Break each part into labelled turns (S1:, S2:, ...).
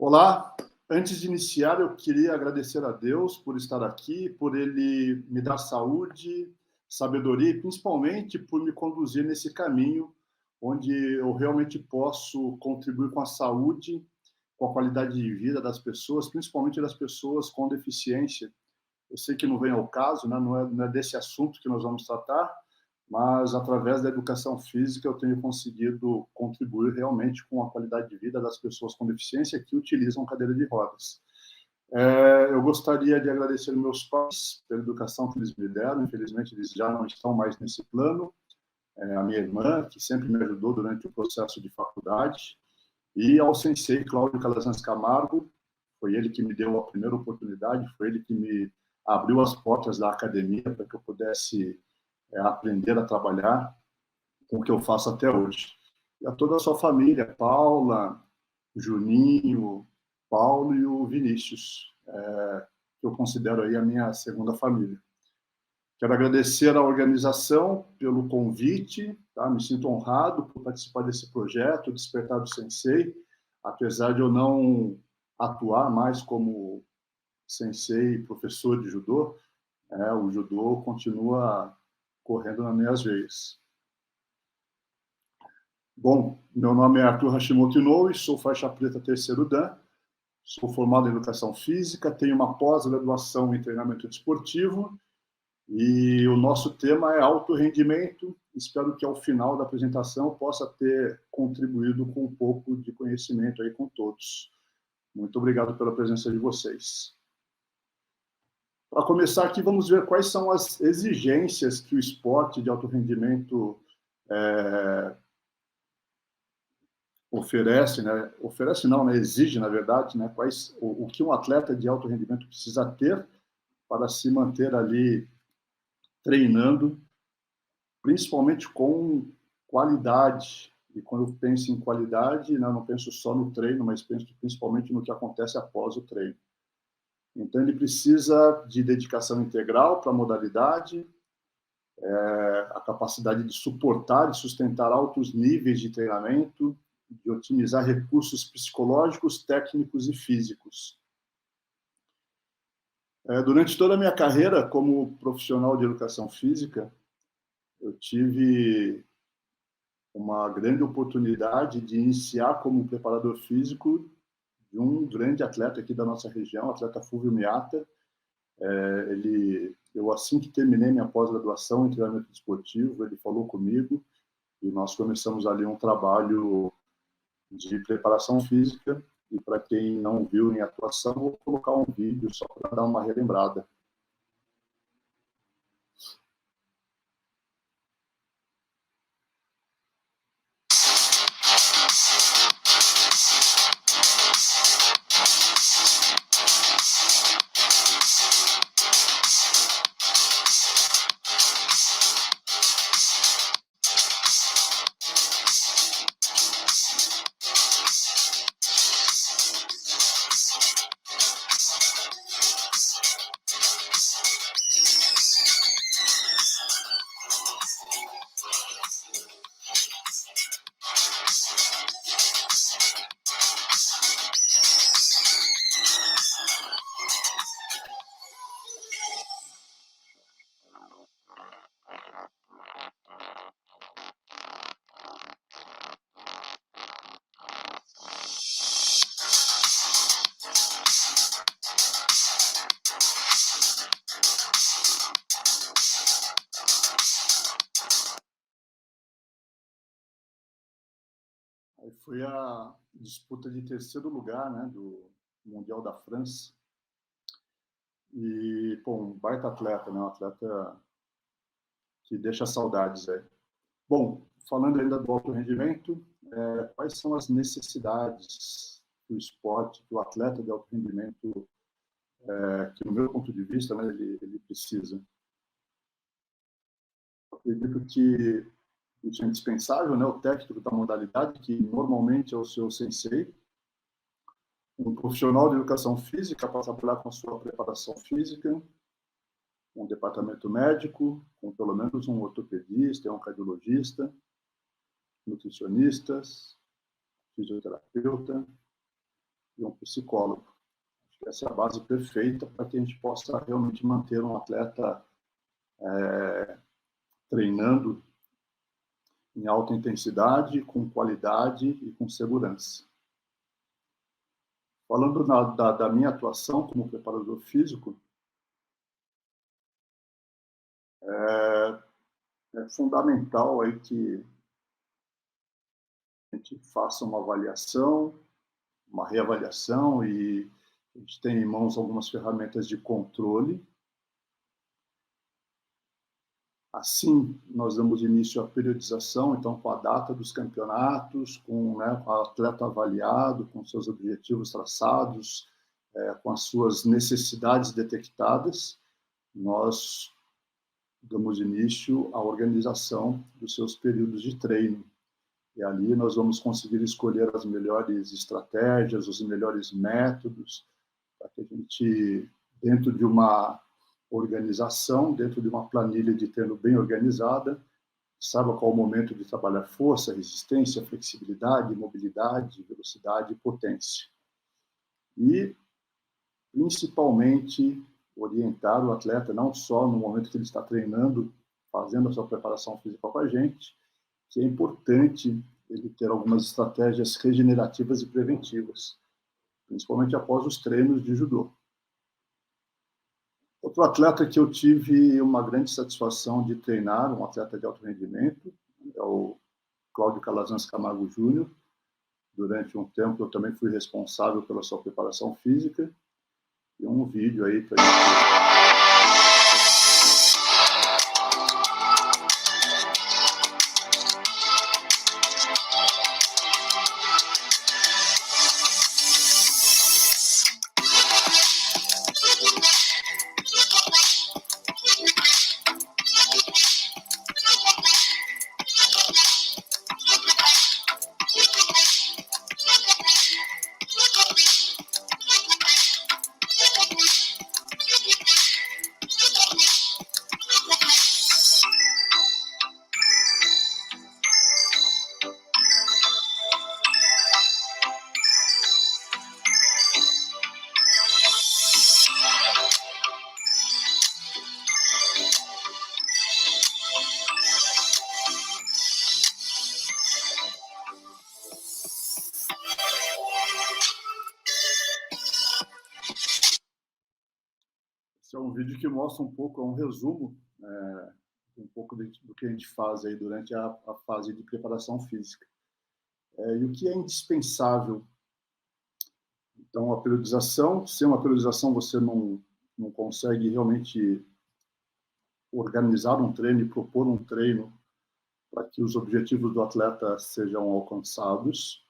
S1: Olá, antes de iniciar, eu queria agradecer a Deus por estar aqui, por Ele me dar saúde, sabedoria e principalmente por me conduzir nesse caminho onde eu realmente posso contribuir com a saúde, com a qualidade de vida das pessoas, principalmente das pessoas com deficiência. Eu sei que não vem ao caso, né? Não é desse assunto que nós vamos tratar, mas através da educação física eu tenho conseguido contribuir realmente com a qualidade de vida das pessoas com deficiência que utilizam cadeira de rodas. Eu gostaria de agradecer meus pais pela educação que eles me deram, infelizmente eles já não estão mais nesse plano, a minha irmã, que sempre me ajudou durante o processo de faculdade, e ao sensei Cláudio Calazans Camargo, foi ele que me deu a primeira oportunidade, foi ele que me abriu as portas da academia para que eu pudesse aprender a trabalhar com o que eu faço até hoje. E a toda a sua família, Paula, Juninho, Paulo e o Vinícius, que eu considero aí a minha segunda família. Quero agradecer à organização pelo convite, tá? Me sinto honrado por participar desse projeto, Despertar do Sensei, apesar de eu não atuar mais como sensei, professor de judô, o judô continua correndo nas minhas veias. Bom, meu nome é Arthur Hashimoto Inoue, sou faixa preta terceiro Dan, sou formado em Educação Física, tenho uma pós-graduação em Treinamento Desportivo e o nosso tema é alto rendimento. Espero que ao final da apresentação eu possa ter contribuído com um pouco de conhecimento aí com todos. Muito obrigado pela presença de vocês. Para começar aqui, vamos ver quais são as exigências que o esporte de alto rendimento oferece, né? Oferece não, né? Exige, na verdade, né? O que um atleta de alto rendimento precisa ter para se manter ali treinando, principalmente com qualidade. E quando eu penso em qualidade, né, eu não penso só no treino, mas penso principalmente no que acontece após o treino. Então, ele precisa de dedicação integral para a modalidade, a capacidade de suportar e sustentar altos níveis de treinamento, de otimizar recursos psicológicos, técnicos e físicos. Durante toda a minha carreira como profissional de educação física, eu tive uma grande oportunidade de iniciar como preparador físico de um grande atleta aqui da nossa região, o atleta Fulvio Miata. Eu, assim que terminei minha pós-graduação em treinamento desportivo, ele falou comigo e nós começamos ali um trabalho de preparação física. E para quem não viu em atuação, vou colocar um vídeo só para dar uma relembrada. Aí foi a disputa de terceiro lugar, né, do Mundial da França. E, pô, um baita atleta, né, um atleta que deixa saudades aí. Bom, falando ainda do alto rendimento, quais são as necessidades do esporte, do atleta de alto rendimento, que, no meu ponto de vista, né, ele precisa? Eu acredito que isso é indispensável, né, o técnico da modalidade, que normalmente é o seu sensei, um profissional de educação física para trabalhar com a sua preparação física, um departamento médico, com pelo menos um ortopedista, um cardiologista, nutricionistas, fisioterapeuta, e um psicólogo. Essa é a base perfeita para que a gente possa realmente manter um atleta treinando em alta intensidade, com qualidade e com segurança. Falando da minha atuação como preparador físico, é fundamental aí que a gente faça uma avaliação, uma reavaliação, e a gente tem em mãos algumas ferramentas de controle. Assim, nós damos início à periodização, então, com a data dos campeonatos, com o atleta avaliado, com seus objetivos traçados, com as suas necessidades detectadas, nós damos início à organização dos seus períodos de treino. E ali nós vamos conseguir escolher as melhores estratégias, os melhores métodos, para que a gente, dentro de uma organização, dentro de uma planilha de treino bem organizada, saiba qual o momento de trabalhar força, resistência, flexibilidade, mobilidade, velocidade e potência. E, principalmente, orientar o atleta não só no momento que ele está treinando, fazendo a sua preparação física com a gente, que é importante ele ter algumas estratégias regenerativas e preventivas, principalmente após os treinos de judô. Outro atleta que eu tive uma grande satisfação de treinar, um atleta de alto rendimento, é o Cláudio Calazans Camargo Júnior. Durante um tempo eu também fui responsável pela sua preparação física. E um vídeo aí para gente. Esse é um vídeo que mostra um pouco, é um resumo, um pouco do que a gente faz aí durante a fase de preparação física. E o que é indispensável? Então, a periodização, sem uma periodização você não consegue realmente organizar um treino e propor um treino para que os objetivos do atleta sejam alcançados.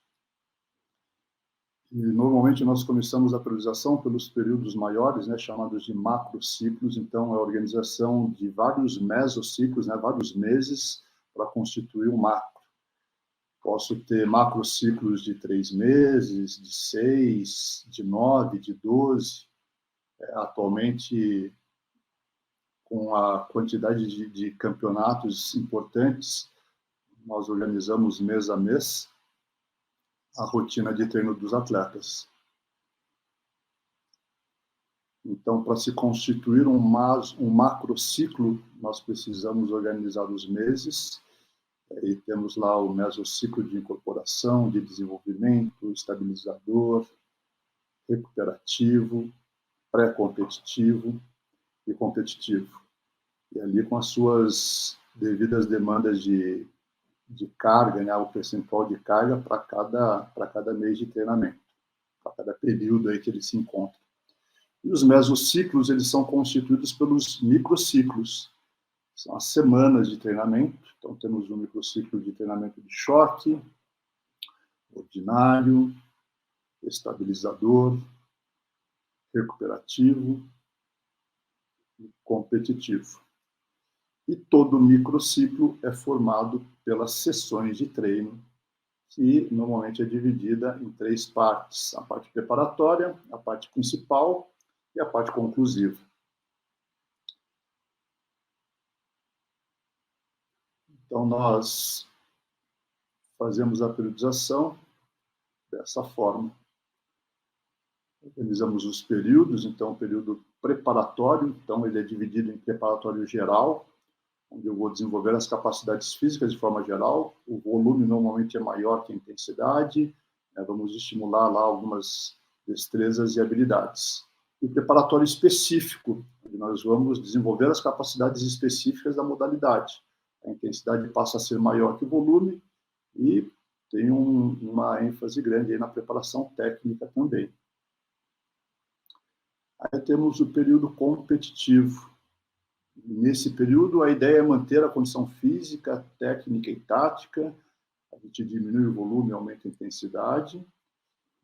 S1: E, normalmente, nós começamos a periodização pelos períodos maiores, chamados de macrociclos. Então, é a organização de vários mesociclos, vários meses, para constituir um macro. Posso ter macrociclos de 3 meses, de 6, de 9, de 12. Atualmente, com a quantidade de campeonatos importantes, nós organizamos mês a mês a rotina de treino dos atletas. Então, para se constituir um macrociclo, nós precisamos organizar os meses, e temos lá o mesociclo de incorporação, de desenvolvimento, estabilizador, recuperativo, pré-competitivo e competitivo. E ali com as suas devidas demandas de carga, o percentual de carga para cada mês de treinamento, para cada período aí que ele se encontra. E os mesociclos, eles são constituídos pelos microciclos. São as semanas de treinamento. Então, temos um microciclo de treinamento de choque, ordinário, estabilizador, recuperativo e competitivo. E todo microciclo é formado pelas sessões de treino, que normalmente é dividida em 3 partes: a parte preparatória, a parte principal e a parte conclusiva. Então, nós fazemos a periodização dessa forma. Organizamos os períodos, então, o período preparatório, então, ele é dividido em preparatório geral, onde eu vou desenvolver as capacidades físicas de forma geral, o volume normalmente é maior que a intensidade, né? Vamos estimular lá algumas destrezas e habilidades. E o preparatório específico, onde nós vamos desenvolver as capacidades específicas da modalidade. A intensidade passa a ser maior que o volume e tem uma ênfase grande aí na preparação técnica também. Aí temos o período competitivo. Nesse período, a ideia é manter a condição física, técnica e tática, a gente diminui o volume, aumenta a intensidade,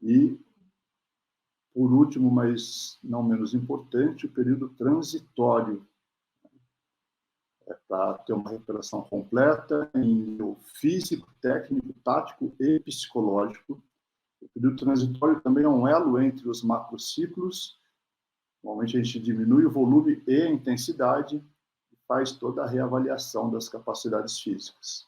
S1: e, por último, mas não menos importante, o período transitório, para ter uma recuperação completa em nível físico, técnico, tático e psicológico. O período transitório também é um elo entre os macrociclos. Normalmente a gente diminui o volume e a intensidade e faz toda a reavaliação das capacidades físicas.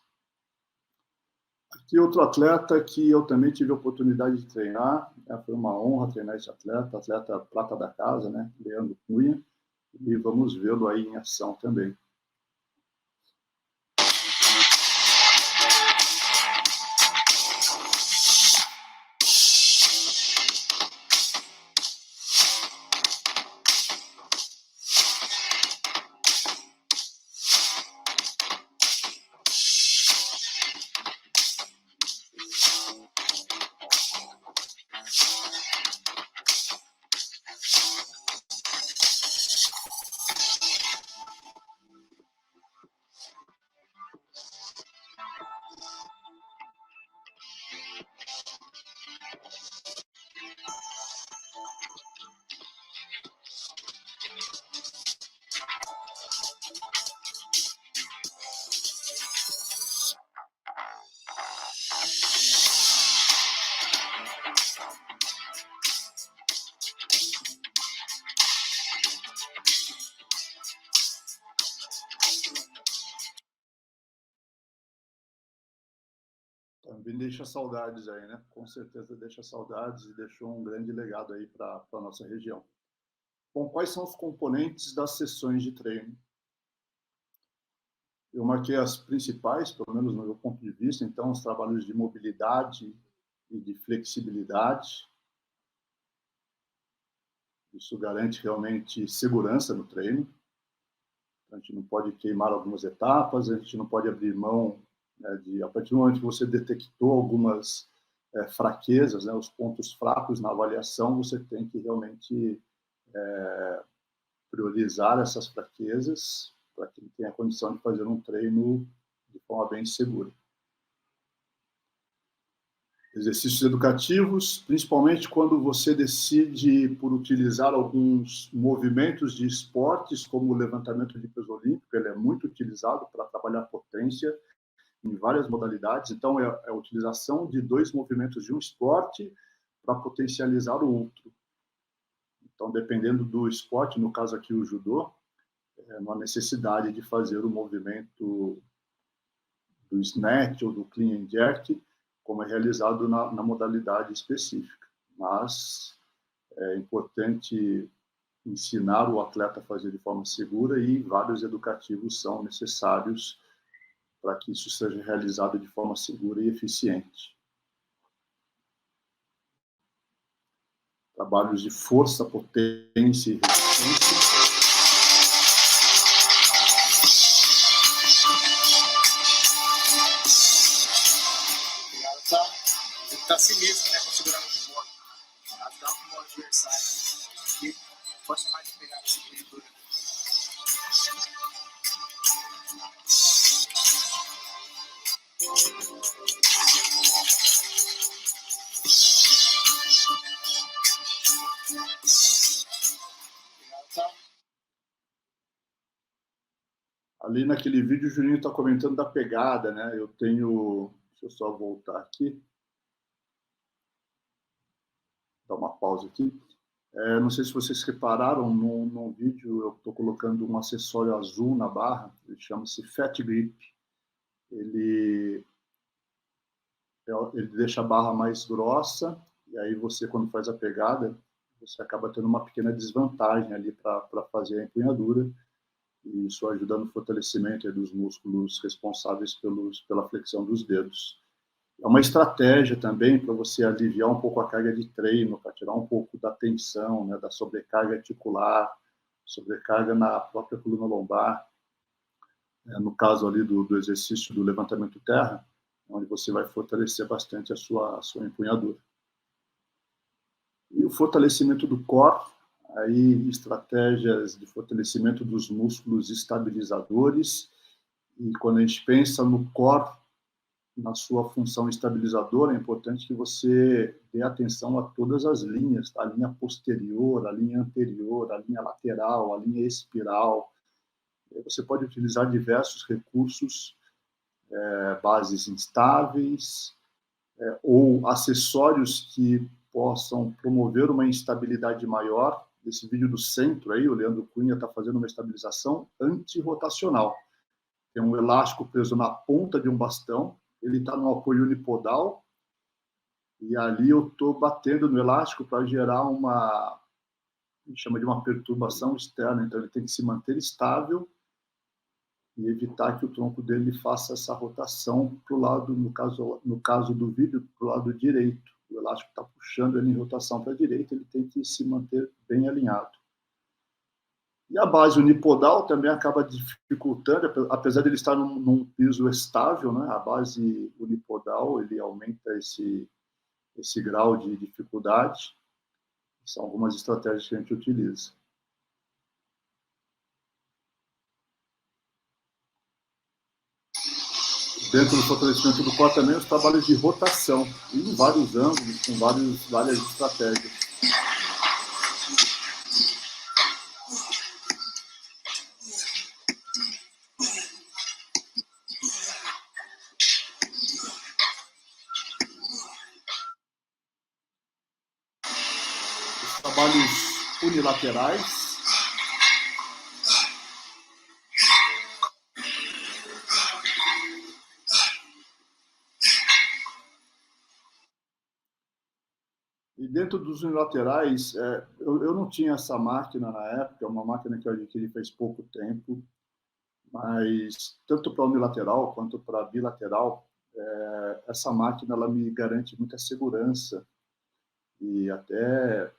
S1: Aqui outro atleta que eu também tive a oportunidade de treinar, foi uma honra treinar esse atleta prata da casa, né, Leandro Cunha, e vamos vê-lo aí em ação também. Também deixa saudades aí, né? Com certeza deixa saudades e deixou um grande legado aí para a nossa região. Bom, quais são os componentes das sessões de treino? Eu marquei as principais, pelo menos no meu ponto de vista, então, os trabalhos de mobilidade e de flexibilidade. Isso garante realmente segurança no treino. A gente não pode queimar algumas etapas, a gente não pode abrir mão, né, a partir do momento que você detectou algumas fraquezas, né, os pontos fracos na avaliação, você tem que realmente priorizar essas fraquezas para que ele tenha a condição de fazer um treino de forma bem segura. Exercícios educativos, principalmente quando você decide por utilizar alguns movimentos de esportes, como o levantamento de peso olímpico, ele é muito utilizado para trabalhar potência em várias modalidades, então é a utilização de dois movimentos de um esporte para potencializar o outro. Então, dependendo do esporte, no caso aqui o judô, é uma necessidade de fazer o movimento do snatch ou do clean and jerk, como é realizado na modalidade específica. Mas é importante ensinar o atleta a fazer de forma segura e vários educativos são necessários para que isso seja realizado de forma segura e eficiente. Trabalhos de força, potência e resistência.
S2: Tá sinistro, né? Configurando o bola. Adapta o adversário. E gosta mais de pegar esse equilíbrio.
S1: Ali naquele vídeo o Juninho está comentando da pegada, né? Eu tenho... Deixa eu só voltar aqui. Dar uma pausa aqui. Não sei se vocês repararam, no vídeo eu estou colocando um acessório azul na barra, ele chama-se Fat Grip. Ele deixa a barra mais grossa, e aí você, quando faz a pegada, você acaba tendo uma pequena desvantagem ali para fazer a empunhadura, e isso ajuda no fortalecimento dos músculos responsáveis pela flexão dos dedos. É uma estratégia também para você aliviar um pouco a carga de treino, para tirar um pouco da tensão, né, da sobrecarga articular, sobrecarga na própria coluna lombar. No caso ali do exercício do levantamento terra, onde você vai fortalecer bastante a sua empunhadura. E o fortalecimento do core, aí estratégias de fortalecimento dos músculos estabilizadores, e quando a gente pensa no core, na sua função estabilizadora, é importante que você dê atenção a todas as linhas, tá? A linha posterior, a linha anterior, a linha lateral, a linha espiral. Você pode utilizar diversos recursos, bases instáveis, ou acessórios que possam promover uma instabilidade maior. Esse vídeo do centro aí, o Leandro Cunha está fazendo uma estabilização antirrotacional. Tem um elástico preso na ponta de um bastão, ele está no apoio unipodal, e ali eu estou batendo no elástico para gerar a gente chama de uma perturbação externa, então ele tem que se manter estável e evitar que o tronco dele faça essa rotação para o lado, no caso do vídeo, para o lado direito. O elástico está puxando ele em rotação para a direita, ele tem que se manter bem alinhado. E a base unipodal também acaba dificultando, apesar de ele estar num piso estável, né? A base unipodal ele aumenta esse grau de dificuldade. São algumas estratégias que a gente utiliza. Dentro do fortalecimento do core também os trabalhos de rotação, em vários ângulos, com várias estratégias. Os trabalhos unilaterais. E dentro dos unilaterais, eu não tinha essa máquina na época, é uma máquina que eu adquiri faz pouco tempo, mas tanto para unilateral quanto para bilateral, essa máquina ela me garante muita segurança e até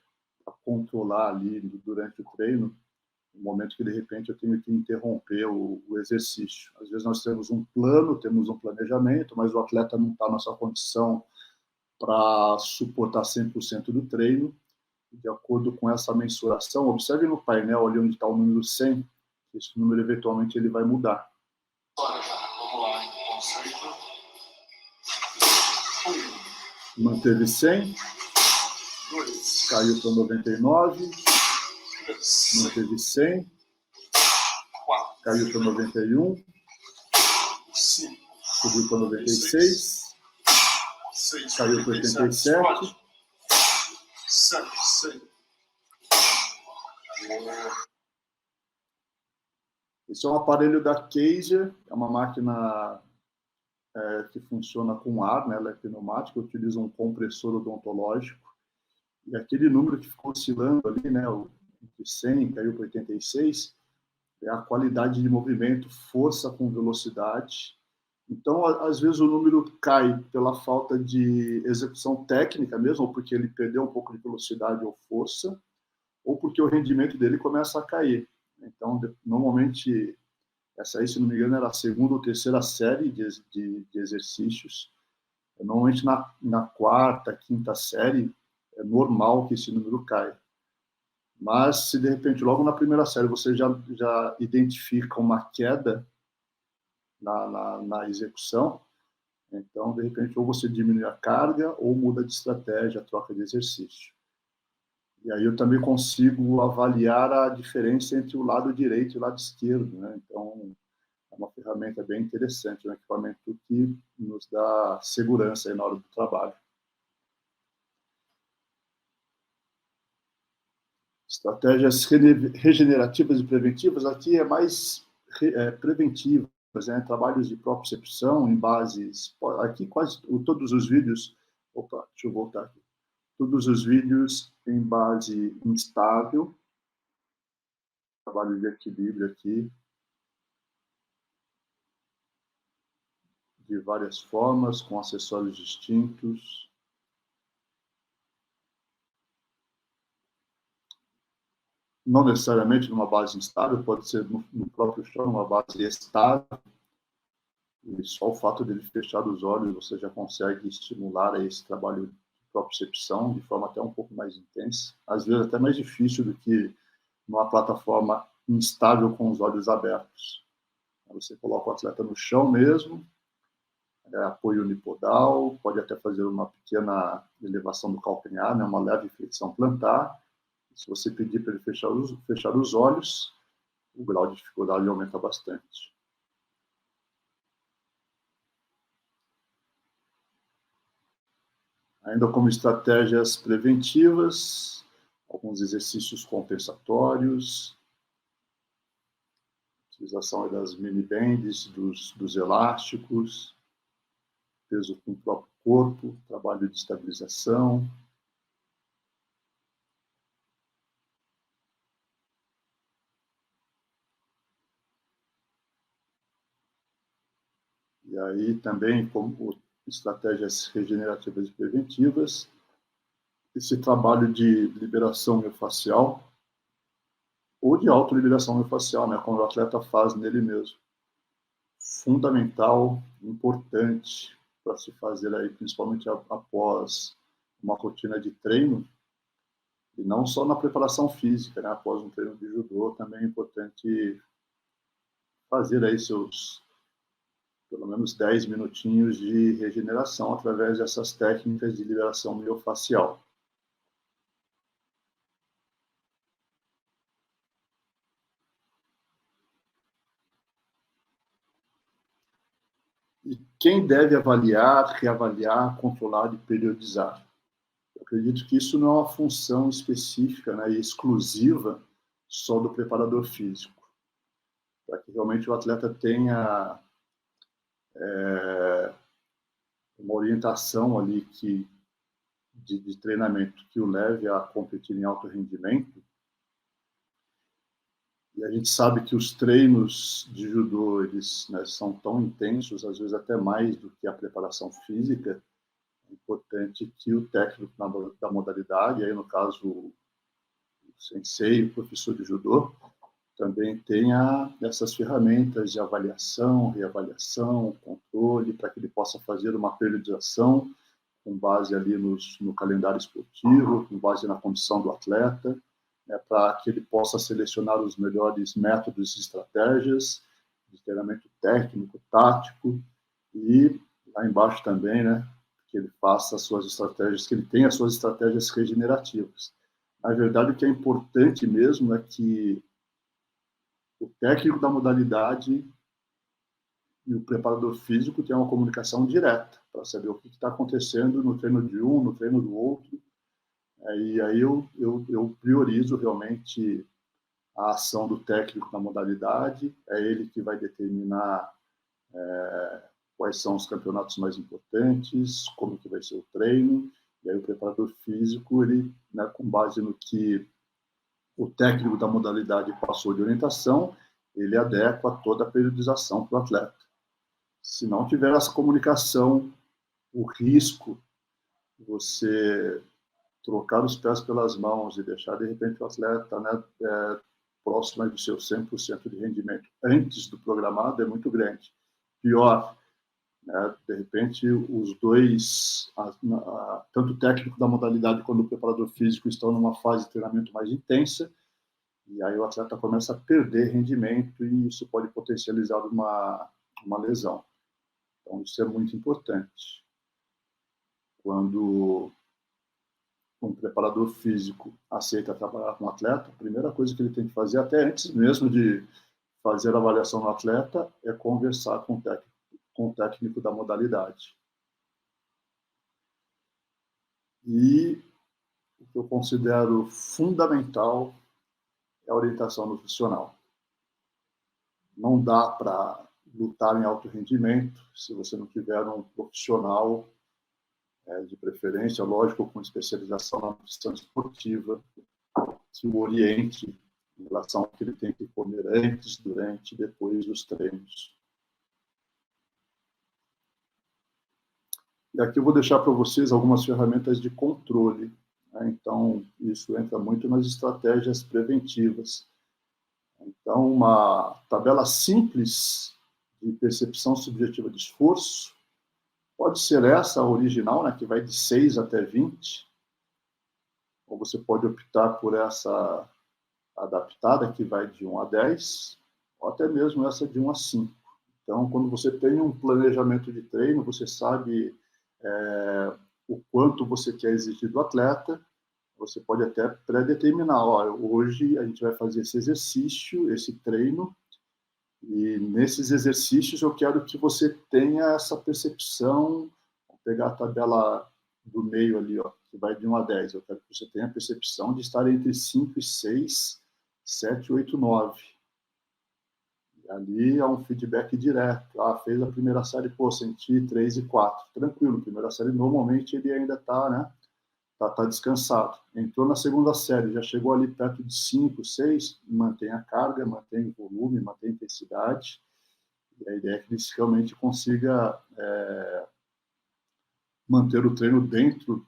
S1: para controlar ali durante o treino, no momento que de repente eu tenho que interromper o exercício. Às vezes nós temos um plano, temos um planejamento, mas o atleta não está na sua condição para suportar 100% do treino. De acordo com essa mensuração, observe no painel ali onde está o número 100, esse número eventualmente ele vai mudar.
S2: Vamos lá, conceito.
S1: Manteve 100, caiu para 99, manteve 100, caiu para 91, subiu para 96, caiu para 87. Esse é um aparelho da Kaiser, é uma máquina que funciona com ar, né? Ela é pneumática, utiliza um compressor odontológico, e aquele número que ficou oscilando ali, né, entre 100 caiu para 86, é a qualidade de movimento, força com velocidade. Então, às vezes o número cai pela falta de execução técnica mesmo, ou porque ele perdeu um pouco de velocidade ou força, ou porque o rendimento dele começa a cair. Então, normalmente, essa aí, se não me engano, era a segunda ou terceira série de exercícios. Normalmente, na quarta, quinta série, é normal que esse número caia. Mas, se de repente, logo na primeira série, você já identifica uma queda na execução, então, de repente, ou você diminui a carga ou muda de estratégia, troca de exercício. E aí eu também consigo avaliar a diferença entre o lado direito e o lado esquerdo, né? Então, é uma ferramenta bem interessante, um equipamento que nos dá segurança aí na hora do trabalho. Estratégias regenerativas e preventivas, aqui é mais preventivas, né? Trabalhos de propriocepção em bases, aqui quase todos os vídeos, deixa eu voltar aqui. Todos os vídeos em base instável, trabalho de equilíbrio aqui, de várias formas, com acessórios distintos. Não necessariamente numa base instável, pode ser no próprio chão, numa base estável. E só o fato dele fechar os olhos, você já consegue estimular esse trabalho de propriocepção de forma até um pouco mais intensa. Às vezes até mais difícil do que numa plataforma instável com os olhos abertos. Você coloca o atleta no chão mesmo, apoio unipodal, pode até fazer uma pequena elevação do calcanhar, né, uma leve flexão plantar. Se você pedir para ele fechar os olhos, o grau de dificuldade aumenta bastante. Ainda como estratégias preventivas, alguns exercícios compensatórios, utilização das mini bands, dos elásticos, peso com o próprio corpo, trabalho de estabilização. E aí também, como estratégias regenerativas e preventivas, esse trabalho de liberação miofascial ou de autoliberação miofascial, né, quando o atleta faz nele mesmo. Fundamental, importante para se fazer aí, principalmente após uma rotina de treino, e não só na preparação física, né, após um treino de judô, também é importante fazer aí seus pelo menos 10 minutinhos de regeneração através dessas técnicas de liberação miofascial. E quem deve avaliar, reavaliar, controlar e periodizar? Eu acredito que isso não é uma função específica, né, e exclusiva só do preparador físico. Para que realmente o atleta tenha uma orientação ali de treinamento que o leve a competir em alto rendimento. E a gente sabe que os treinos de judô, eles, né, são tão intensos, às vezes até mais do que a preparação física. É importante que o técnico da modalidade, aí no caso o sensei, o professor de judô, também tenha essas ferramentas de avaliação, reavaliação, controle, para que ele possa fazer uma periodização com base ali no calendário esportivo, com base na condição do atleta, né, para que ele possa selecionar os melhores métodos e estratégias de treinamento técnico, tático, e lá embaixo também, né, que ele faça as suas estratégias, que ele tenha as suas estratégias regenerativas. Na verdade, o que é importante mesmo é que o técnico da modalidade e o preparador físico tenham uma comunicação direta para saber o que está acontecendo no treino de um, no treino do outro. E aí eu priorizo realmente a ação do técnico na modalidade, é ele que vai determinar quais são os campeonatos mais importantes, como que vai ser o treino, e aí o preparador físico, ele, né, com base no que o técnico da modalidade passou de orientação, ele adequa toda a periodização para o atleta. Se não tiver essa comunicação, o risco de você trocar os pés pelas mãos e deixar, de repente, o atleta, né, próximo do seu 100% de rendimento antes do programado é muito grande. Pior, né, de repente, os dois, tanto o técnico da modalidade quanto o preparador físico, estão numa fase de treinamento mais intensa, e aí o atleta começa a perder rendimento e isso pode potencializar uma lesão. Então, isso é muito importante. Quando um preparador físico aceita trabalhar com um atleta, a primeira coisa que ele tem que fazer, até antes mesmo de fazer a avaliação do atleta, é conversar com o técnico da modalidade. E o que eu considero fundamental é a orientação nutricional. Não dá para lutar em alto rendimento se você não tiver um profissional de preferência, lógico, com especialização na nutrição esportiva, que o oriente em relação ao que ele tem que comer antes, durante e depois dos treinos. E aqui eu vou deixar para vocês algumas ferramentas de controle, né? Então, isso entra muito nas estratégias preventivas. Então, uma tabela simples de percepção subjetiva de esforço pode ser essa, a original, né, que vai de 6 até 20, ou você pode optar por essa adaptada, que vai de 1 a 10, ou até mesmo essa de 1 a 5. Então, quando você tem um planejamento de treino, você sabe o quanto você quer exigir do atleta, você pode até pré-determinar, hoje a gente vai fazer esse exercício, esse treino, e nesses exercícios eu quero que você tenha essa percepção, vou pegar a tabela do meio ali, que vai de 1 a 10, eu quero que você tenha a percepção de estar entre 5 e 6, 7, 8, 9. E ali é um feedback direto. Fez a primeira série, senti 3 e 4. Tranquilo, primeira série normalmente ele ainda está, né? Tá descansado. Entrou na segunda série, já chegou ali perto de 5, 6, mantém a carga, mantém o volume, mantém a intensidade. E a ideia é que ele realmente consiga manter o treino dentro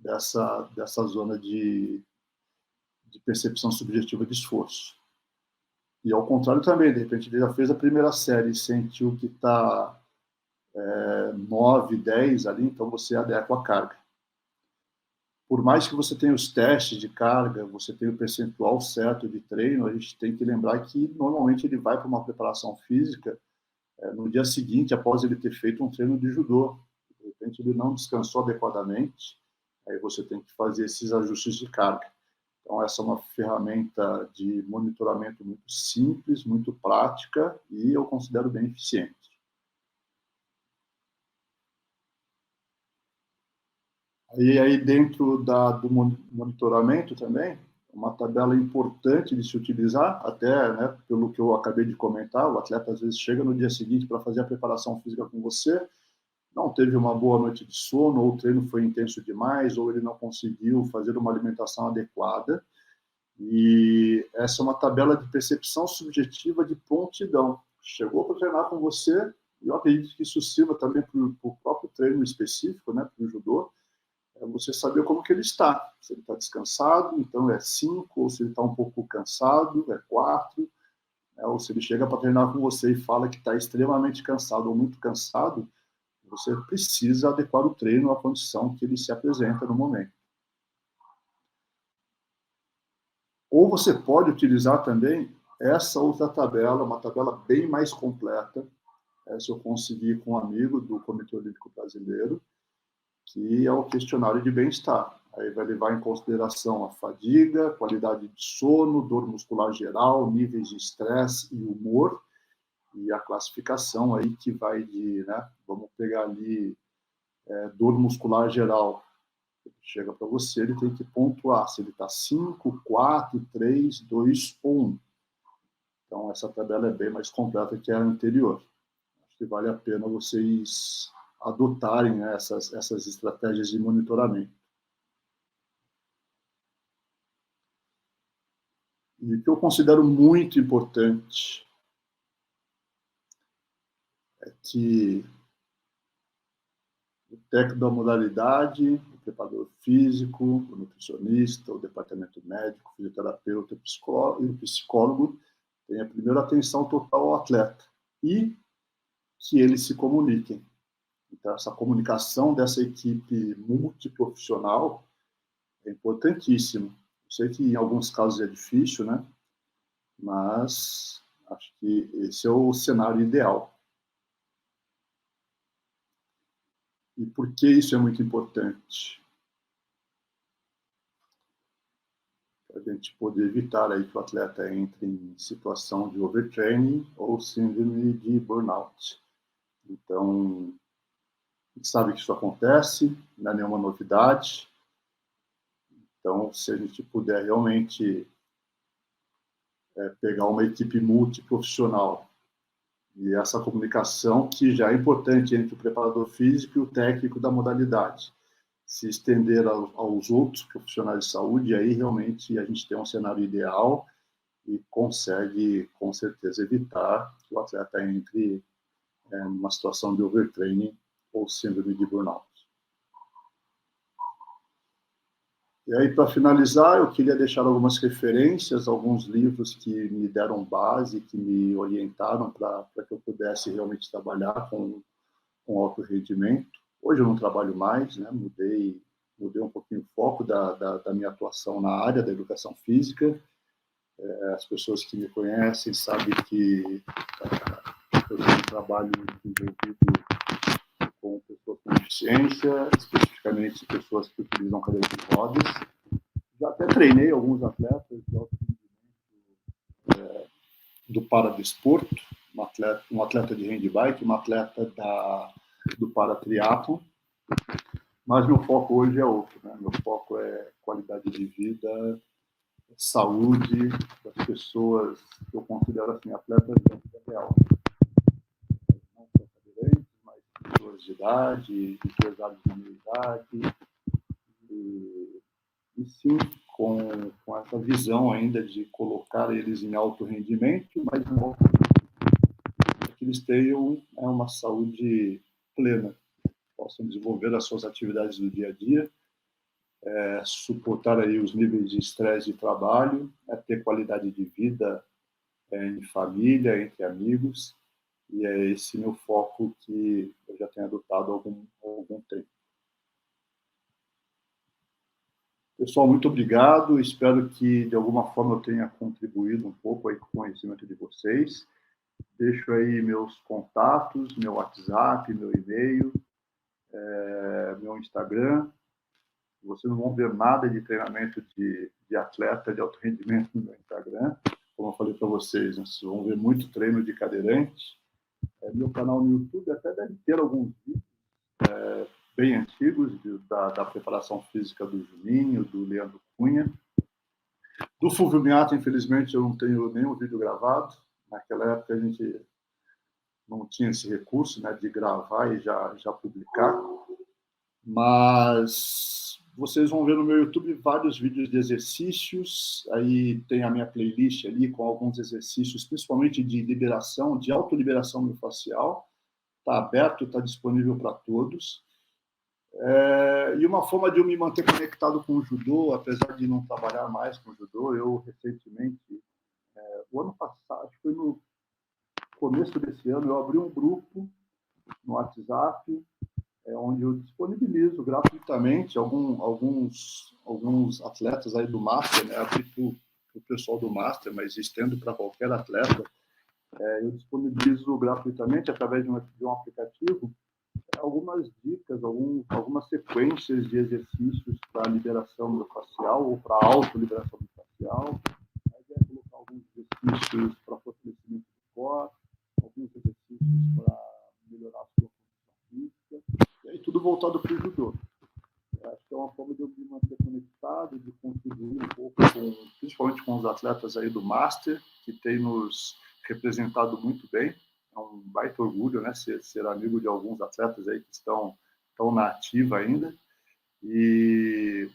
S1: dessa zona de percepção subjetiva de esforço. E ao contrário também, de repente ele já fez a primeira série e sentiu que está 9, 10 ali, então você adequa a carga. Por mais que você tenha os testes de carga, você tenha o percentual certo de treino, a gente tem que lembrar que normalmente ele vai para uma preparação física no dia seguinte, após ele ter feito um treino de judô. De repente ele não descansou adequadamente, aí você tem que fazer esses ajustes de carga. Então essa é uma ferramenta de monitoramento muito simples, muito prática e eu considero bem eficiente. E aí, dentro do monitoramento também, uma tabela importante de se utilizar, até pelo que eu acabei de comentar, o atleta às vezes chega no dia seguinte para fazer a preparação física com você, não teve uma boa noite de sono, ou o treino foi intenso demais, ou ele não conseguiu fazer uma alimentação adequada. E essa é uma tabela de percepção subjetiva de prontidão. Chegou para treinar com você, e eu acredito que isso sirva também para o próprio treino específico, para o judô, você saber como que ele está. Se ele está descansado, então é 5, ou se ele está um pouco cansado, é 4, ou se ele chega para treinar com você e fala que está extremamente cansado ou muito cansado, você precisa adequar o treino à condição que ele se apresenta no momento. Ou você pode utilizar também essa outra tabela, uma tabela bem mais completa, se eu conseguir com um amigo do Comitê Olímpico Brasileiro, que é o questionário de bem-estar. Aí vai levar em consideração a fadiga, qualidade de sono, dor muscular geral, níveis de estresse e humor, e a classificação aí que vai de, vamos pegar ali, dor muscular geral. Chega para você, ele tem que pontuar se ele está 5, 4, 3, 2 ou 1. Então, essa tabela é bem mais completa que a anterior. Acho que vale a pena vocês adotarem essas estratégias de monitoramento. E o que eu considero muito importante é que o técnico da modalidade, o preparador físico, o nutricionista, o departamento médico, o fisioterapeuta e o psicólogo tenham primeiro atenção total ao atleta e que eles se comuniquem. Então, essa comunicação dessa equipe multiprofissional é importantíssima. Eu sei que em alguns casos é difícil, mas acho que esse é o cenário ideal. E por que isso é muito importante? Para a gente poder evitar aí que o atleta entre em situação de overtraining ou síndrome de burnout. Então, a gente sabe que isso acontece, não é nenhuma novidade. Então, se a gente puder realmente pegar uma equipe multiprofissional e essa comunicação que já é importante entre o preparador físico e o técnico da modalidade. se estender aos outros profissionais de saúde, e aí realmente a gente tem um cenário ideal e consegue, com certeza, evitar que o atleta entre numa situação de overtraining ou síndrome de burnout. E aí, para finalizar, eu queria deixar algumas referências, alguns livros que me deram base, que me orientaram para que eu pudesse realmente trabalhar com alto rendimento. Hoje eu não trabalho mais, né? Mudei um pouquinho o foco da minha atuação na área da educação física. As pessoas que me conhecem sabem que eu tenho um trabalho desenvolvido com pessoas com deficiência, especificamente pessoas que utilizam cadeira de rodas. Já até treinei alguns atletas de alto rendimento do paradesporto, um atleta de handbike, um atleta do paratriatlon, mas meu foco hoje é outro, né? Meu foco é qualidade de vida, saúde das pessoas que eu considero assim, atletas de vida real. Não só cadeirantes, mas pessoas de idade, empresários de meia idade, e sim com essa visão ainda de colocar eles em alto rendimento, mas não para que eles tenham uma saúde plena, possam desenvolver as suas atividades do dia a dia, suportar aí os níveis de estresse de trabalho, ter qualidade de vida em família, entre amigos, e é esse meu foco que eu já tenho adotado há algum tempo. Pessoal, muito obrigado, espero que de alguma forma eu tenha contribuído um pouco aí com o conhecimento de vocês. Deixo aí meus contatos, meu WhatsApp, meu e-mail, meu Instagram. Vocês não vão ver nada de treinamento de atleta de alto rendimento no meu Instagram. Como eu falei para vocês, vocês vão ver muito treino de cadeirante. Meu canal no YouTube até deve ter alguns vídeos bem antigos da preparação física do Juninho, do Leandro Cunha. Do Fulvio Miato, infelizmente, eu não tenho nenhum vídeo gravado. Naquela época a gente não tinha esse recurso, né, de gravar e já publicar. Mas vocês vão ver no meu YouTube vários vídeos de exercícios. Aí tem a minha playlist ali com alguns exercícios, principalmente de liberação, de autoliberação miofascial. Está aberto, está disponível para todos. E uma forma de eu me manter conectado com o judô, apesar de não trabalhar mais com o judô, eu recentemente, o ano passado, acho que foi no começo desse ano, eu abri um grupo no WhatsApp, onde eu disponibilizo gratuitamente alguns atletas aí do Master, né? Abri para o pessoal do Master, mas estendo para qualquer atleta. Eu disponibilizo gratuitamente, através de um aplicativo, algumas dicas, algumas sequências de exercícios para liberação miofascial ou para autoliberação miofascial. A ideia é colocar alguns exercícios para fortalecimento do core, alguns exercícios para melhorar a sua condição física, e aí tudo voltado para o judô. Acho que é uma forma de eu me manter conectado, de contribuir um pouco, principalmente com os atletas aí do Master, que tem nos representado muito bem. É um baita orgulho, né, ser amigo de alguns atletas aí que estão na ativa ainda. E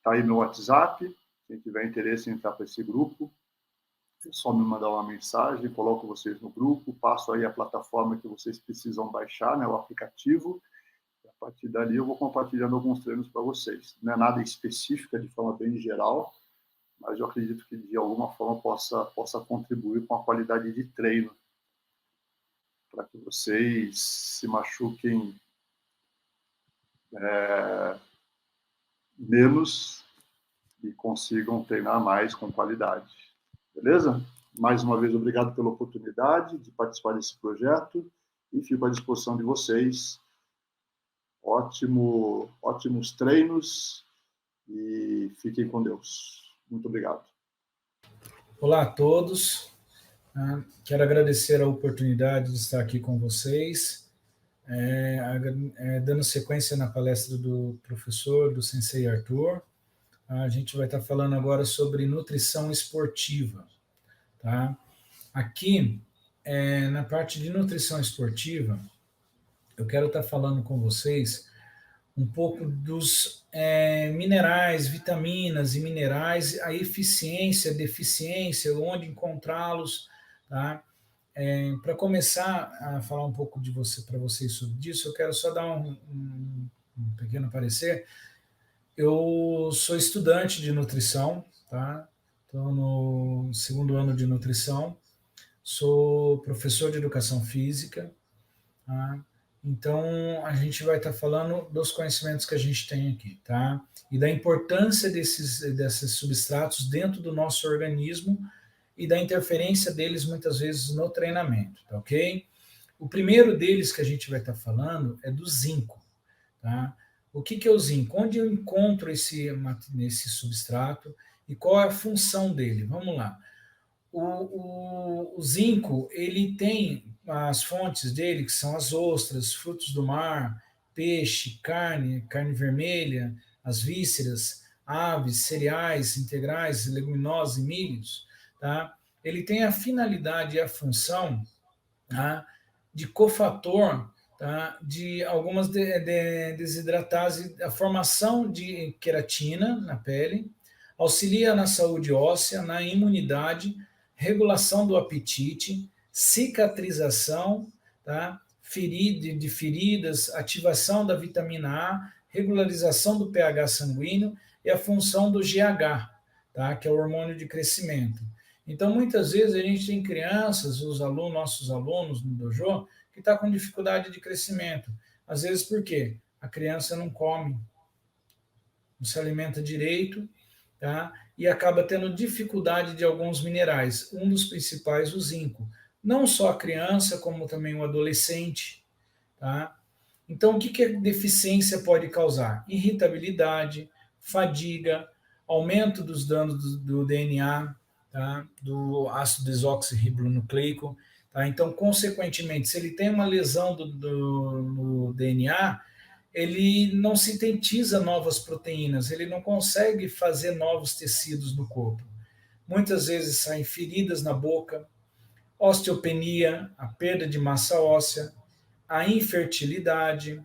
S1: tá aí meu WhatsApp, quem tiver interesse em entrar para esse grupo, é só me mandar uma mensagem, coloco vocês no grupo, passo aí a plataforma que vocês precisam baixar, né, o aplicativo. A partir dali eu vou compartilhando alguns treinos para vocês. Não é nada específico, de forma bem geral, mas eu acredito que de alguma forma possa contribuir com a qualidade de treino, para que vocês se machuquem menos e consigam treinar mais com qualidade. Beleza? Mais uma vez, obrigado pela oportunidade de participar desse projeto e fico à disposição de vocês. Ótimos treinos e fiquem com Deus. Muito obrigado.
S3: Olá a todos. Quero agradecer a oportunidade de estar aqui com vocês, dando sequência na palestra do professor, do Sensei Arthur. A gente vai estar falando agora sobre nutrição esportiva. Tá? Aqui, na parte de nutrição esportiva, eu quero estar falando com vocês um pouco dos minerais, vitaminas e minerais, a eficiência, deficiência, onde encontrá-los, tá? Para começar a falar um pouco de você para vocês sobre isso, eu quero só dar um pequeno parecer. Eu sou estudante de nutrição, tá? Estou no 2º ano de nutrição, sou professor de educação física, tá? Então, a gente vai estar falando dos conhecimentos que a gente tem aqui, tá? E da importância desses substratos dentro do nosso organismo e da interferência deles, muitas vezes, no treinamento, tá ok? O primeiro deles que a gente vai estar falando é do zinco, tá? O que é o zinco? Onde eu encontro esse substrato e qual é a função dele? Vamos lá. O zinco, ele tem as fontes dele, que são as ostras, frutos do mar, peixe, carne vermelha, as vísceras, aves, cereais integrais, leguminosas e milhos, tá? Ele tem a finalidade e a função, tá, de cofator, tá, de algumas desidratases, a formação de queratina na pele, auxilia na saúde óssea, na imunidade, regulação do apetite, cicatrização, tá? De feridas, ativação da vitamina A, regularização do pH sanguíneo e a função do GH, tá? Que é o hormônio de crescimento. Então, muitas vezes, a gente tem crianças, nossos alunos no dojo, que estão com dificuldade de crescimento. Às vezes, por quê? A criança não come, não se alimenta direito, tá? E acaba tendo dificuldade de alguns minerais, um dos principais, o zinco. Não só a criança, como também o adolescente, tá? Então, o que a deficiência pode causar? Irritabilidade, fadiga, aumento dos danos do DNA, tá? Do ácido desoxirribonucleico, tá? Então, consequentemente, se ele tem uma lesão no DNA, ele não sintetiza novas proteínas, ele não consegue fazer novos tecidos no corpo. Muitas vezes saem feridas na boca, osteopenia, a perda de massa óssea, a infertilidade,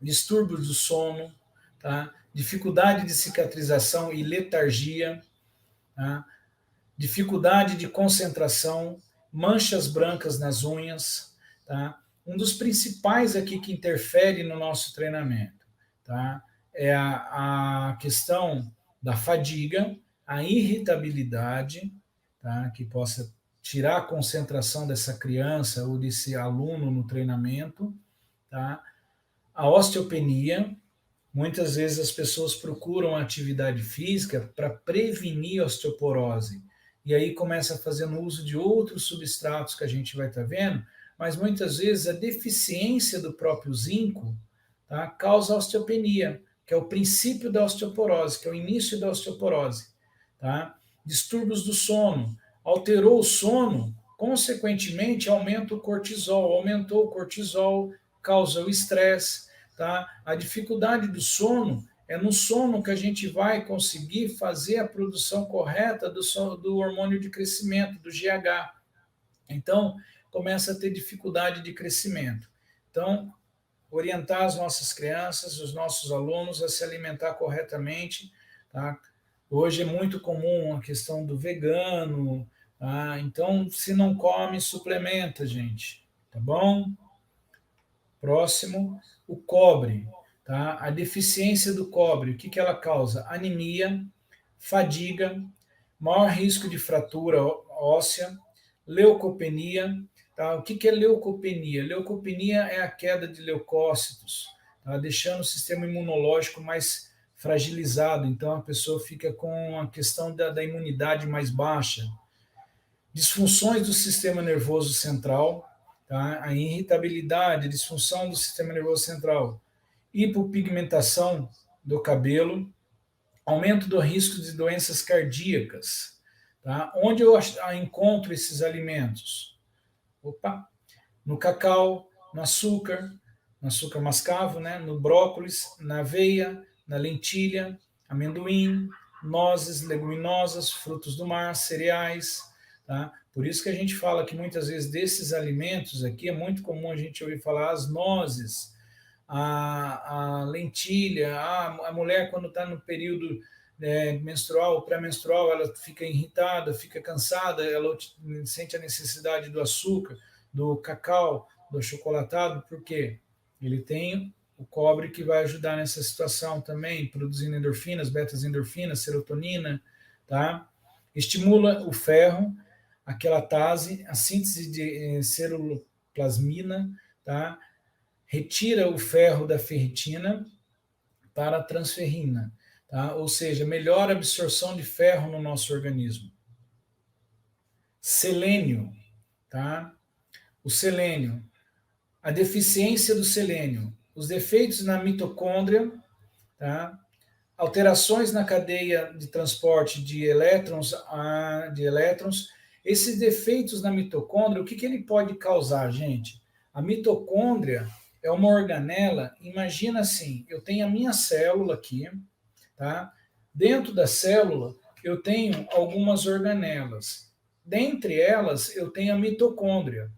S3: distúrbios do sono, tá? Dificuldade de cicatrização e letargia, tá? Dificuldade de concentração, manchas brancas nas unhas, tá? Um dos principais aqui que interfere no nosso treinamento, tá? É a questão da fadiga, a irritabilidade, tá? Que possa tirar a concentração dessa criança ou desse aluno no treinamento, tá? A osteopenia, muitas vezes as pessoas procuram atividade física para prevenir a osteoporose, e aí começa fazendo uso de outros substratos que a gente vai estar vendo, mas muitas vezes a deficiência do próprio zinco, tá, causa osteopenia, que é o princípio da osteoporose, que é o início da osteoporose. Tá? Distúrbios do sono, alterou o sono, consequentemente aumenta o cortisol, aumentou o cortisol, causa o estresse, tá? A dificuldade do sono é no sono que a gente vai conseguir fazer a produção correta do hormônio de crescimento, do GH. Então, começa a ter dificuldade de crescimento. Então, orientar as nossas crianças, os nossos alunos a se alimentar corretamente, tá? Hoje é muito comum a questão do vegano, tá? Então, se não come, suplementa, gente, tá bom? Próximo, o cobre, tá? A deficiência do cobre, o que ela causa? Anemia, fadiga, maior risco de fratura óssea, leucopenia, tá? O que é leucopenia? Leucopenia é a queda de leucócitos, tá? Deixando o sistema imunológico mais fragilizado, então a pessoa fica com a questão da imunidade mais baixa. Disfunções do sistema nervoso central, tá? A irritabilidade, disfunção do sistema nervoso central, hipopigmentação do cabelo, aumento do risco de doenças cardíacas. Tá? Onde eu encontro esses alimentos? No cacau, no açúcar mascavo, né? No brócolis, na aveia, na lentilha, amendoim, nozes, leguminosas, frutos do mar, cereais. Tá? Por isso que a gente fala que muitas vezes desses alimentos aqui é muito comum a gente ouvir falar as nozes, a lentilha, a mulher quando está no período menstrual, pré-menstrual, ela fica irritada, fica cansada, ela sente a necessidade do açúcar, do cacau, do achocolatado, porque ele tem o cobre que vai ajudar nessa situação também, produzindo endorfinas, betas-endorfinas, serotonina, tá? Estimula o ferro, a quelatase, a síntese de ceruloplasmina, tá? Retira o ferro da ferritina para a transferrina, tá? Ou seja, melhora a absorção de ferro no nosso organismo. Selênio, tá? O selênio, a deficiência do selênio, os defeitos na mitocôndria, tá? Alterações na cadeia de transporte de elétrons, esses defeitos na mitocôndria, o que ele pode causar, gente? A mitocôndria é uma organela, imagina assim, eu tenho a minha célula aqui, tá? Dentro da célula, eu tenho algumas organelas. Dentre elas, eu tenho a mitocôndria,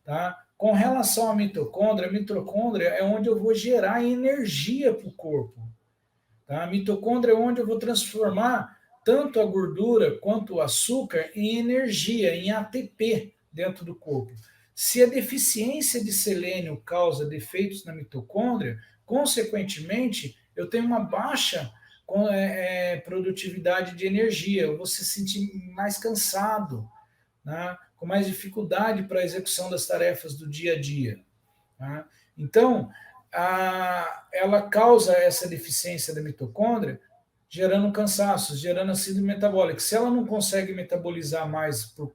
S3: tá? Com relação à mitocôndria, a mitocôndria é onde eu vou gerar energia para o corpo. Tá? A mitocôndria é onde eu vou transformar tanto a gordura quanto o açúcar em energia, em ATP dentro do corpo. Se a deficiência de selênio causa defeitos na mitocôndria, consequentemente, eu tenho uma baixa produtividade de energia, eu vou se sentir mais cansado, né? Com mais dificuldade para a execução das tarefas do dia a dia. Tá? Então, ela causa essa deficiência da mitocôndria, gerando cansaço, gerando a síndrome metabólica. Se ela não consegue metabolizar mais por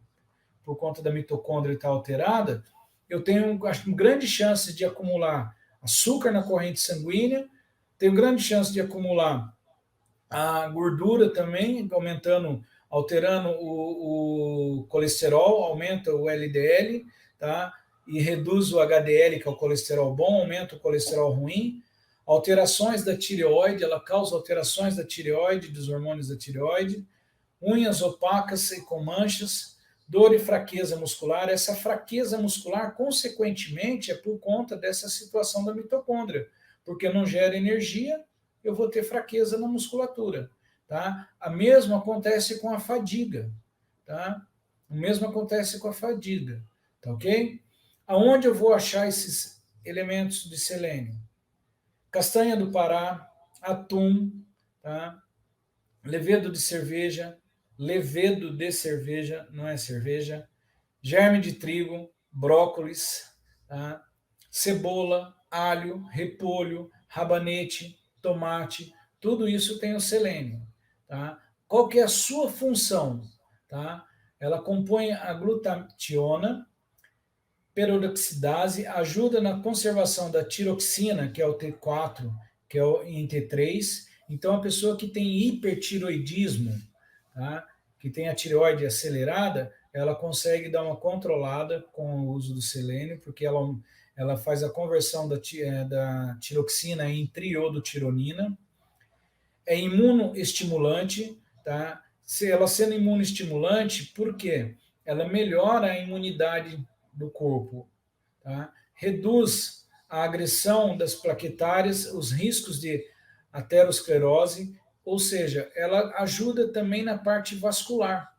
S3: conta da mitocôndria estar alterada, eu tenho uma grande chance de acumular açúcar na corrente sanguínea, tenho grande chance de acumular a gordura também, alterando o colesterol, aumenta o LDL, tá? E reduz o HDL, que é o colesterol bom, aumenta o colesterol ruim. Alterações da tireoide, ela causa alterações da tireoide, dos hormônios da tireoide. Unhas opacas e com manchas, dor e fraqueza muscular. Essa fraqueza muscular, consequentemente, é por conta dessa situação da mitocôndria, porque não gera energia, eu vou ter fraqueza na musculatura, tá? A mesma acontece com a fadiga, tá? O mesmo acontece com a fadiga, tá ok? Aonde eu vou achar esses elementos de selênio? Castanha do Pará, atum, tá? Levedo de cerveja, não é cerveja, germe de trigo, brócolis, tá? Cebola, alho, repolho, rabanete, tomate, tudo isso tem o selênio, tá? Qual que é a sua função, tá? Ela compõe a glutationa, peroxidase, ajuda na conservação da tiroxina, que é o T4, que é em T3. Então, a pessoa que tem hipertiroidismo, tá? Que tem a tireoide acelerada, ela consegue dar uma controlada com o uso do selênio, porque ela faz a conversão da tiroxina em triodotironina. É imunoestimulante, tá? Ela sendo imunoestimulante, por quê? Ela melhora a imunidade do corpo, tá? Reduz a agressão das plaquetárias, os riscos de aterosclerose, ou seja, ela ajuda também na parte vascular,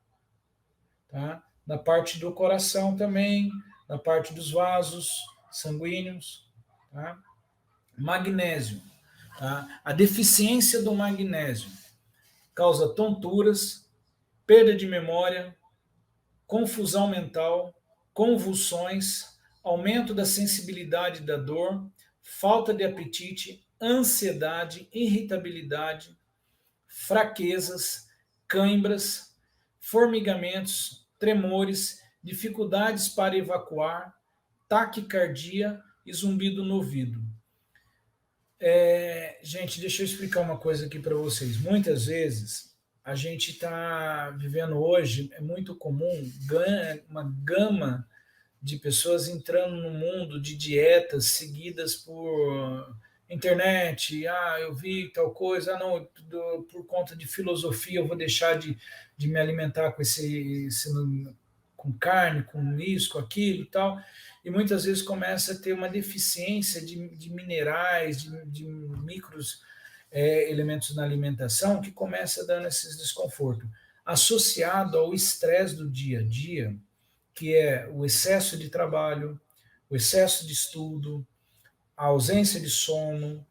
S3: tá? Na parte do coração também, na parte dos vasos sanguíneos, tá? Magnésio, tá? A deficiência do magnésio causa tonturas, perda de memória, confusão mental, convulsões, aumento da sensibilidade da dor, falta de apetite, ansiedade, irritabilidade, fraquezas, cãibras, formigamentos, tremores, dificuldades para evacuar, taquicardia e zumbido no ouvido. Gente, deixa eu explicar uma coisa aqui para vocês. Muitas vezes a gente está vivendo hoje, é muito comum uma gama de pessoas entrando no mundo de dietas seguidas por internet. Eu vi tal coisa, não, por conta de filosofia eu vou deixar de me alimentar com esse com carne, com isso, com aquilo e tal, e muitas vezes começa a ter uma deficiência de minerais, de micros elementos na alimentação, que começa dando esses desconfortos, associado ao estresse do dia a dia, que é o excesso de trabalho, o excesso de estudo, a ausência de sono,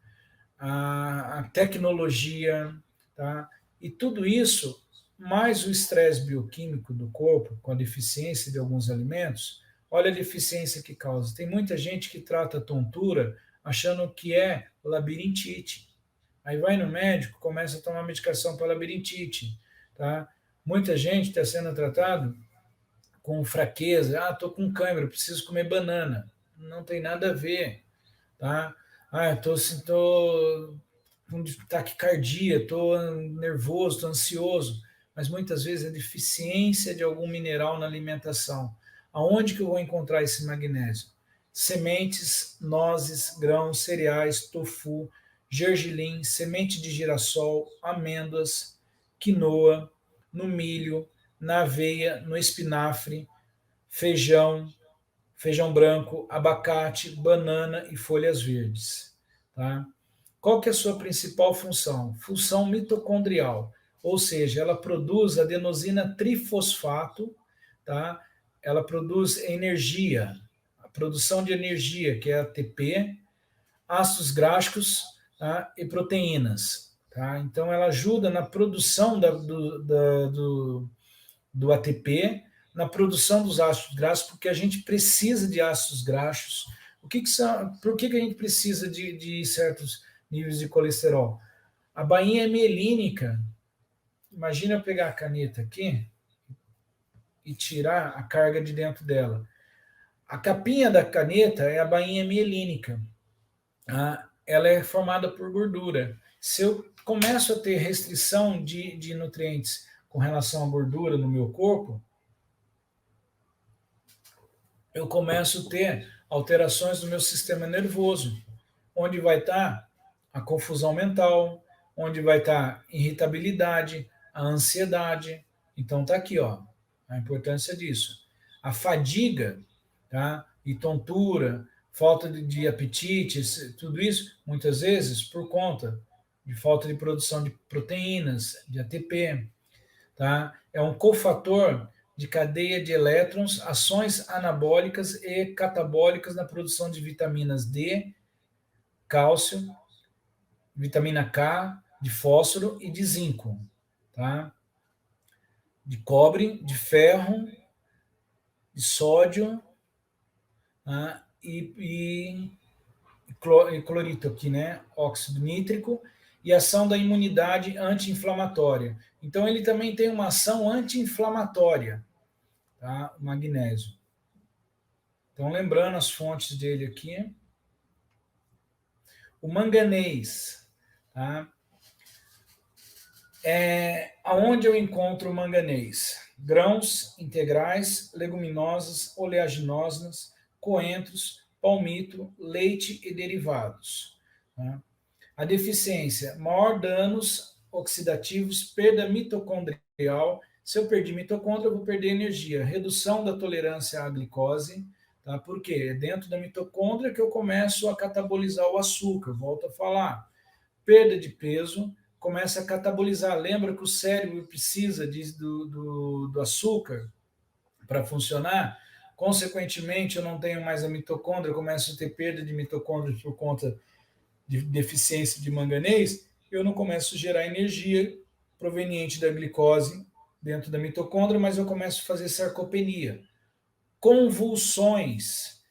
S3: a tecnologia, tá? E tudo isso, mais o estresse bioquímico do corpo, com a deficiência de alguns alimentos, olha a deficiência que causa. Tem muita gente que trata a tontura achando que é labirintite. Aí vai no médico, começa a tomar medicação para labirintite, tá? Muita gente está sendo tratado com fraqueza. Ah, estou com cãibra, preciso comer banana. Não tem nada a ver, tá? Ah, estou com taquicardia, estou nervoso, estou ansioso. Mas muitas vezes é deficiência de algum mineral na alimentação. Aonde que eu vou encontrar esse magnésio? Sementes, nozes, grãos, cereais, tofu, gergelim, semente de girassol, amêndoas, quinoa, no milho, na aveia, no espinafre, feijão, feijão branco, abacate, banana e folhas verdes. Tá? Qual que é a sua principal função? Função mitocondrial, ou seja, ela produz adenosina trifosfato, tá? Ela produz energia, a produção de energia, que é ATP, ácidos graxos, tá? E proteínas. Tá? Então, ela ajuda na produção do ATP, na produção dos ácidos graxos, porque a gente precisa de ácidos graxos. Por que a gente precisa de certos níveis de colesterol? A bainha mielínica, imagina eu pegar a caneta aqui e tirar a carga de dentro dela. A capinha da caneta é a bainha mielínica. Ela é formada por gordura. Se eu começo a ter restrição de nutrientes com relação à gordura no meu corpo, eu começo a ter alterações no meu sistema nervoso, onde vai estar a confusão mental, onde vai estar a irritabilidade, a ansiedade. Então tá aqui, ó, a importância disso. A fadiga, tá? E tontura, falta de apetite, tudo isso, muitas vezes por conta de falta de produção de proteínas, de ATP, tá? É um cofator de cadeia de elétrons, ações anabólicas e catabólicas na produção de vitaminas D, cálcio, vitamina K, de fósforo e de zinco, tá? De cobre, de ferro, de sódio, tá? E clorito aqui, né? Óxido nítrico, e ação da imunidade anti-inflamatória. Então, ele também tem uma ação anti-inflamatória, tá? O magnésio. Então, lembrando as fontes dele aqui. O manganês, tá? Aonde eu encontro o manganês? Grãos integrais, leguminosas, oleaginosas, coentros, palmito, leite e derivados. Tá? A deficiência, maior danos oxidativos, perda mitocondrial. Se eu perdi mitocôndria, eu vou perder energia. Redução da tolerância à glicose, tá? Por quê? É dentro da mitocôndria que eu começo a catabolizar o açúcar, volto a falar. Perda de peso, começa a catabolizar. Lembra que o cérebro precisa do açúcar para funcionar? Consequentemente, eu não tenho mais a mitocôndria, eu começo a ter perda de mitocôndria por conta de deficiência de manganês, eu não começo a gerar energia proveniente da glicose dentro da mitocôndria, mas eu começo a fazer sarcopenia. Convulsões.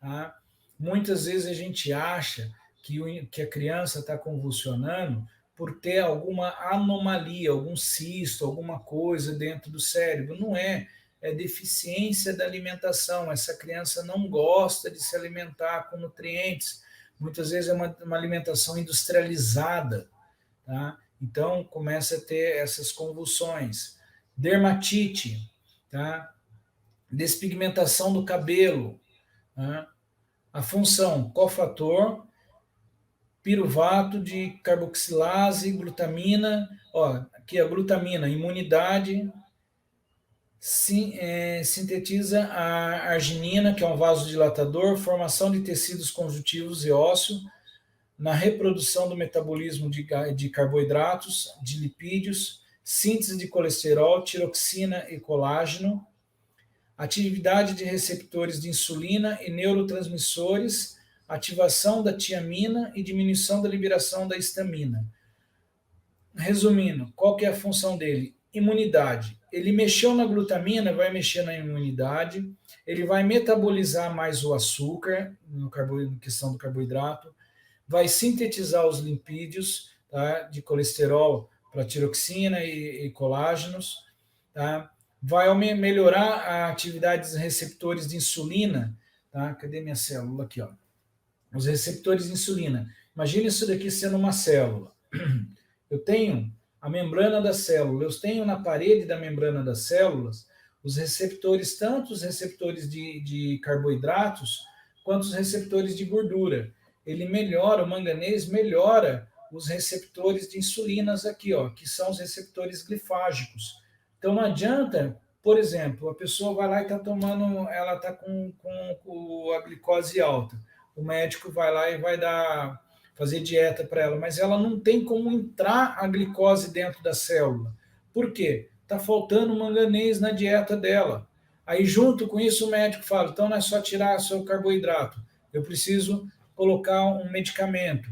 S3: Tá? Muitas vezes a gente acha que a criança está convulsionando por ter alguma anomalia, algum cisto, alguma coisa dentro do cérebro. Não é. É deficiência da alimentação. Essa criança não gosta de se alimentar com nutrientes. Muitas vezes é uma alimentação industrializada, tá? Então começa a ter essas convulsões. Dermatite, tá? Despigmentação do cabelo, tá? A função, cofator, piruvato de carboxilase, glutamina, ó, aqui a glutamina, imunidade, Sintetiza a arginina, que é um vasodilatador, formação de tecidos conjuntivos e ósseo, na reprodução do metabolismo de carboidratos, de lipídios, síntese de colesterol, tiroxina e colágeno, atividade de receptores de insulina e neurotransmissores, ativação da tiamina e diminuição da liberação da histamina. Resumindo, qual que é a função dele? Imunidade. Ele mexeu na glutamina, vai mexer na imunidade, ele vai metabolizar mais o açúcar, na questão do carboidrato, vai sintetizar os lipídios, tá, de colesterol para tiroxina e colágenos, tá? Vai melhorar a atividade dos receptores de insulina, tá? Cadê minha célula? Aqui, ó. Os receptores de insulina. Imagine isso daqui sendo uma célula. Eu tenho a membrana da célula, eu tenho na parede da membrana das células os receptores, tanto os receptores de carboidratos, quanto os receptores de gordura. Ele melhora, o manganês melhora os receptores de insulinas aqui, ó, que são os receptores glifágicos. Então não adianta, por exemplo, a pessoa vai lá e está tomando, ela está com a glicose alta. O médico vai lá e vai fazer dieta para ela, mas ela não tem como entrar a glicose dentro da célula. Por quê? Está faltando manganês na dieta dela. Aí, junto com isso, o médico fala, então não é só tirar seu carboidrato, eu preciso colocar um medicamento,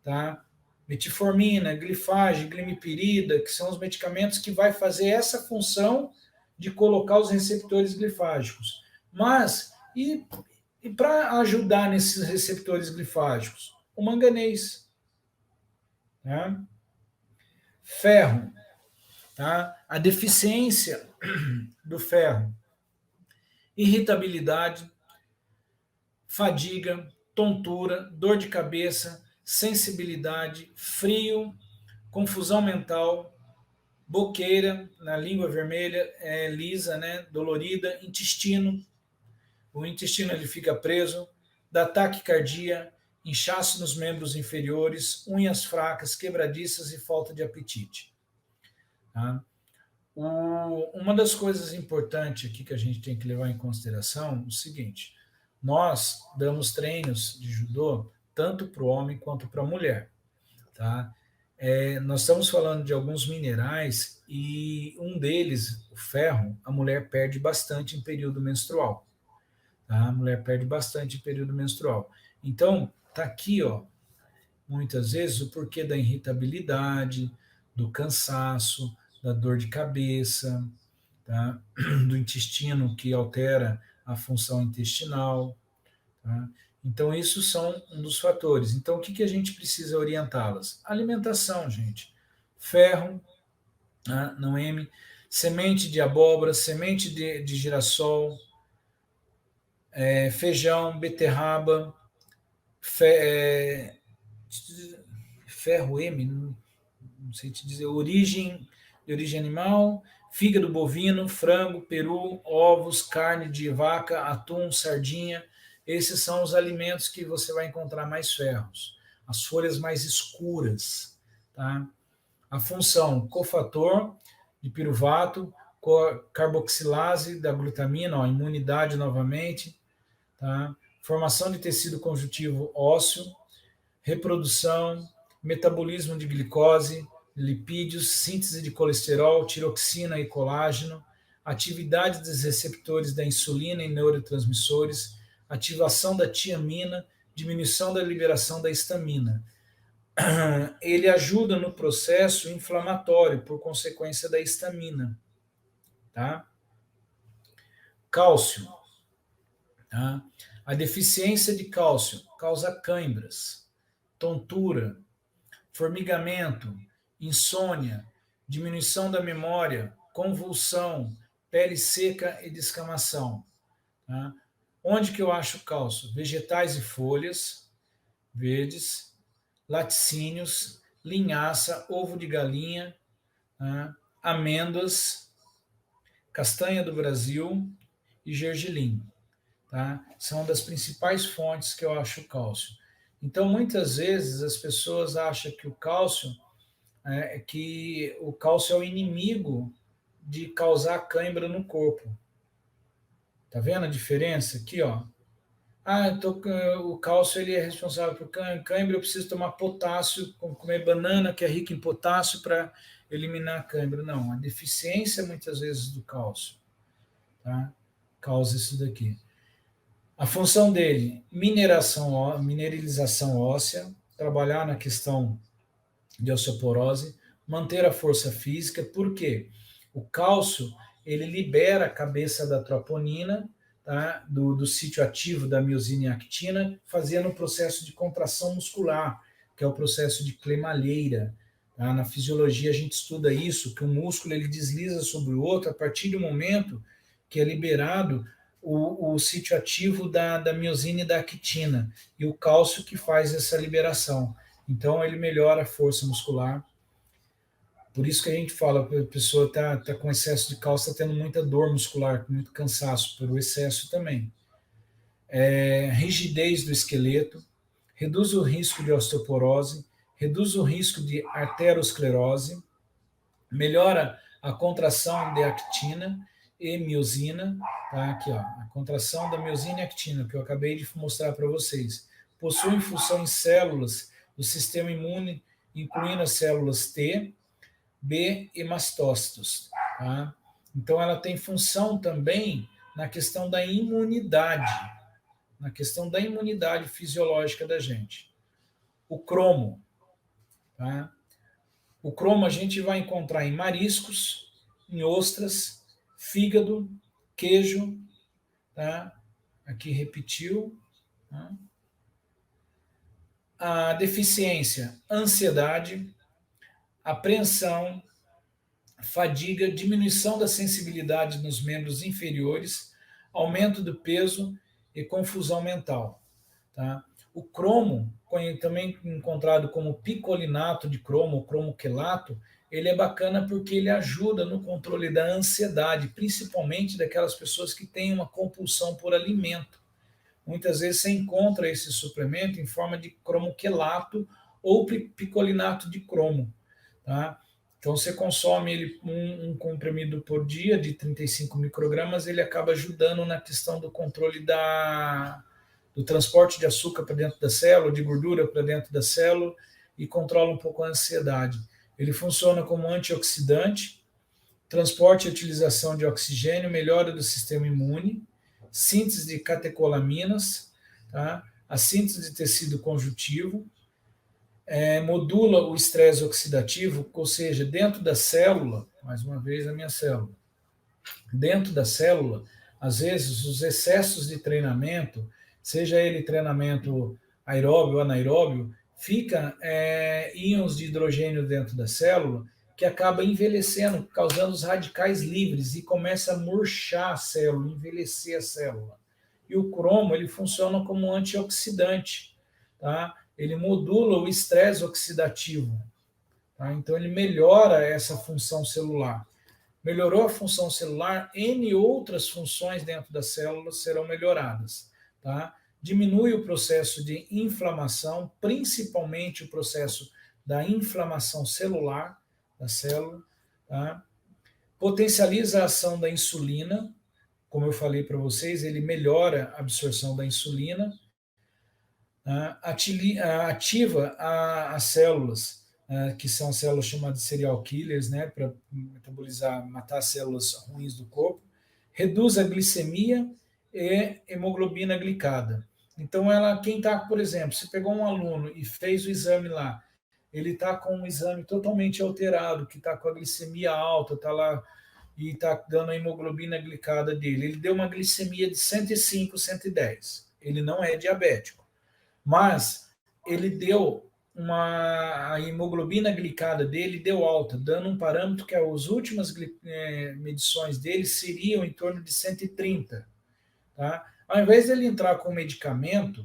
S3: tá? Metformina, glifage, glimepirida, que são os medicamentos que vai fazer essa função de colocar os receptores glifágicos. Mas, e para ajudar nesses receptores glifágicos? O manganês. Tá? Ferro. Tá? A deficiência do ferro. Irritabilidade, fadiga, tontura, dor de cabeça, sensibilidade, frio, confusão mental, boqueira, na língua vermelha, lisa, né, dolorida, intestino. O intestino ele fica preso, dá taquicardia, inchaço nos membros inferiores, unhas fracas, quebradiças e falta de apetite. Tá? Uma das coisas importantes aqui que a gente tem que levar em consideração é o seguinte: nós damos treinos de judô tanto para o homem quanto para a mulher. Tá? Nós estamos falando de alguns minerais e um deles, o ferro, a mulher perde bastante em período menstrual. Tá? A mulher perde bastante em período menstrual. Então, tá aqui, ó, muitas vezes o porquê da irritabilidade, do cansaço, da dor de cabeça, tá? Do intestino que altera a função intestinal. Tá? Então, isso são um dos fatores. Então, o que a gente precisa orientá-las? Alimentação, gente. Ferro, tá? Não M, semente de abóbora, semente de girassol, feijão, beterraba, ferro M, não sei te dizer, de origem animal, fígado bovino, frango, peru, ovos, carne de vaca, atum, sardinha. Esses são os alimentos que você vai encontrar mais ferros. As folhas mais escuras. Tá? A função, cofator de piruvato, carboxilase da glutamina, ó, imunidade novamente, tá? Formação de tecido conjuntivo ósseo, reprodução, metabolismo de glicose, lipídios, síntese de colesterol, tiroxina e colágeno, atividade dos receptores da insulina e neurotransmissores, ativação da tiamina, diminuição da liberação da histamina. Ele ajuda no processo inflamatório por consequência da histamina. Tá? Cálcio. Tá? A deficiência de cálcio causa cãibras, tontura, formigamento, insônia, diminuição da memória, convulsão, pele seca e descamação. Tá? Onde que eu acho cálcio? Vegetais e folhas verdes, laticínios, linhaça, ovo de galinha, tá? Amêndoas, castanha do Brasil e gergelim. Tá? São das principais fontes que eu acho cálcio. Então, muitas vezes as pessoas acham que o cálcio é o inimigo de causar cãibra no corpo. Tá vendo a diferença aqui, ó? O cálcio ele é responsável por cãibra, eu preciso tomar potássio, comer banana, que é rica em potássio, para eliminar a cãibra. Não, a deficiência, muitas vezes, do cálcio, tá? Causa isso daqui. A função dele, mineralização óssea, trabalhar na questão de osteoporose, manter a força física, por quê? O cálcio, ele libera a cabeça da troponina, tá? do sítio ativo da miosina e actina, fazendo o processo de contração muscular, que é o processo de cremalheira. Tá? Na fisiologia a gente estuda isso, que o músculo ele desliza sobre o outro a partir do momento que é liberado o sítio ativo da miosina e da actina, e o cálcio que faz essa liberação. Então, ele melhora a força muscular. Por isso que a gente fala, a pessoa está com excesso de cálcio, está tendo muita dor muscular, muito cansaço, pelo excesso também. Rigidez do esqueleto, reduz o risco de osteoporose, reduz o risco de arteriosclerose, melhora a contração de actina e miosina, tá? Aqui, ó, a contração da miosina e actina, que eu acabei de mostrar para vocês. Possui função em células do sistema imune, incluindo as células T, B e mastócitos, tá? Então, ela tem função também na questão da imunidade, fisiológica da gente. O cromo, tá? O cromo a gente vai encontrar em mariscos, em ostras, fígado, queijo, tá? Aqui repetiu. Tá? A deficiência, ansiedade, apreensão, fadiga, diminuição da sensibilidade nos membros inferiores, aumento do peso e confusão mental. Tá? O cromo, também encontrado como picolinato de cromo, ou cromo quelato, ele é bacana porque ele ajuda no controle da ansiedade, principalmente daquelas pessoas que têm uma compulsão por alimento. Muitas vezes você encontra esse suplemento em forma de cromo quelato ou picolinato de cromo. Tá? Então, você consome ele um comprimido por dia de 35 microgramas, ele acaba ajudando na questão do controle do transporte de açúcar para dentro da célula, de gordura para dentro da célula, e controla um pouco a ansiedade. Ele funciona como antioxidante, transporte e utilização de oxigênio, melhora do sistema imune, síntese de catecolaminas, tá? A síntese de tecido conjuntivo, modula o estresse oxidativo, ou seja, dentro da célula, mais uma vez a minha célula, dentro da célula, às vezes os excessos de treinamento, seja ele treinamento aeróbio ou anaeróbio, fica íons de hidrogênio dentro da célula que acaba envelhecendo, causando os radicais livres e começa a murchar a célula, envelhecer a célula. E o cromo, ele funciona como antioxidante, tá? Ele modula o estresse oxidativo, tá? Então ele melhora essa função celular. Melhorou a função celular, N outras funções dentro da célula serão melhoradas, tá? Diminui o processo de inflamação, principalmente o processo da inflamação celular da célula, tá? Potencializa a ação da insulina, como eu falei para vocês, ele melhora a absorção da insulina, tá? Ativa as células, que são células chamadas serial killers, né, para metabolizar, matar as células ruins do corpo, reduz a glicemia e hemoglobina glicada. Então, quem está, por exemplo, você pegou um aluno e fez o exame lá, ele está com um exame totalmente alterado, que está com a glicemia alta, está lá e está dando a hemoglobina glicada dele. Ele deu uma glicemia de 105, 110. Ele não é diabético, mas ele deu a hemoglobina glicada dele deu alta, dando um parâmetro que as últimas medições dele seriam em torno de 130. Tá? Ao invés de ele entrar com medicamento,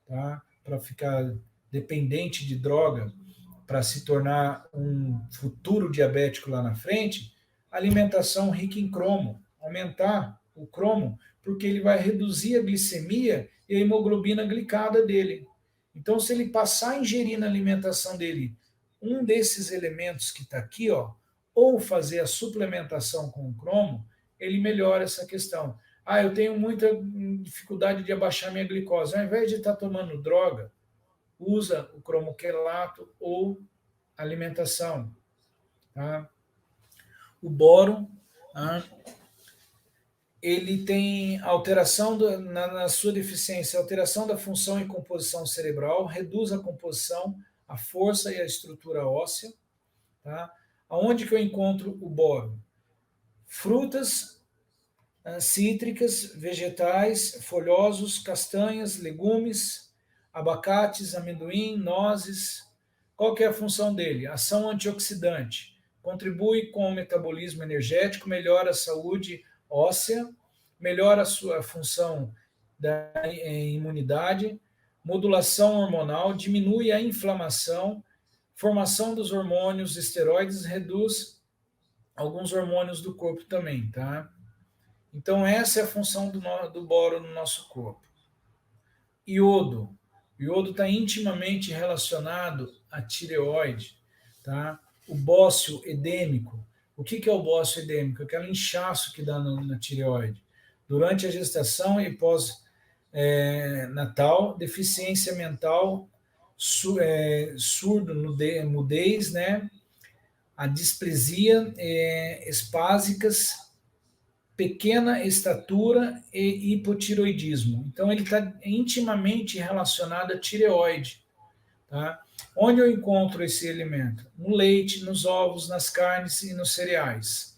S3: tá, para ficar dependente de droga, para se tornar um futuro diabético lá na frente, alimentação rica em cromo, aumentar o cromo, porque ele vai reduzir a glicemia e a hemoglobina glicada dele. Então, se ele passar a ingerir na alimentação dele um desses elementos que está aqui, ó, ou fazer a suplementação com o cromo, ele melhora essa questão. Eu tenho muita dificuldade de abaixar minha glicose. Ao invés de estar tomando droga, usa o cromoquelato ou alimentação. Tá? O boro, ele tem alteração na sua deficiência, alteração da função e composição cerebral, reduz a composição, a força e a estrutura óssea. Tá? Aonde que eu encontro o boro? Frutas cítricas, vegetais, folhosos, castanhas, legumes, abacates, amendoim, nozes. Qual que é a função dele? Ação antioxidante. Contribui com o metabolismo energético, melhora a saúde óssea, melhora a sua função da imunidade, modulação hormonal, diminui a inflamação, formação dos hormônios esteroides, reduz alguns hormônios do corpo também, tá? Então, essa é a função do boro no nosso corpo. Iodo. O iodo está intimamente relacionado à tireoide, tá? O bócio edêmico. O que é o bócio edêmico? Aquele inchaço que dá na tireoide. Durante a gestação e pós-natal, deficiência mental, surdo, mudez, né? A displisia, espásicas, pequena estatura e hipotiroidismo. Então, ele está intimamente relacionado à tireoide. Tá? Onde eu encontro esse elemento? No leite, nos ovos, nas carnes e nos cereais.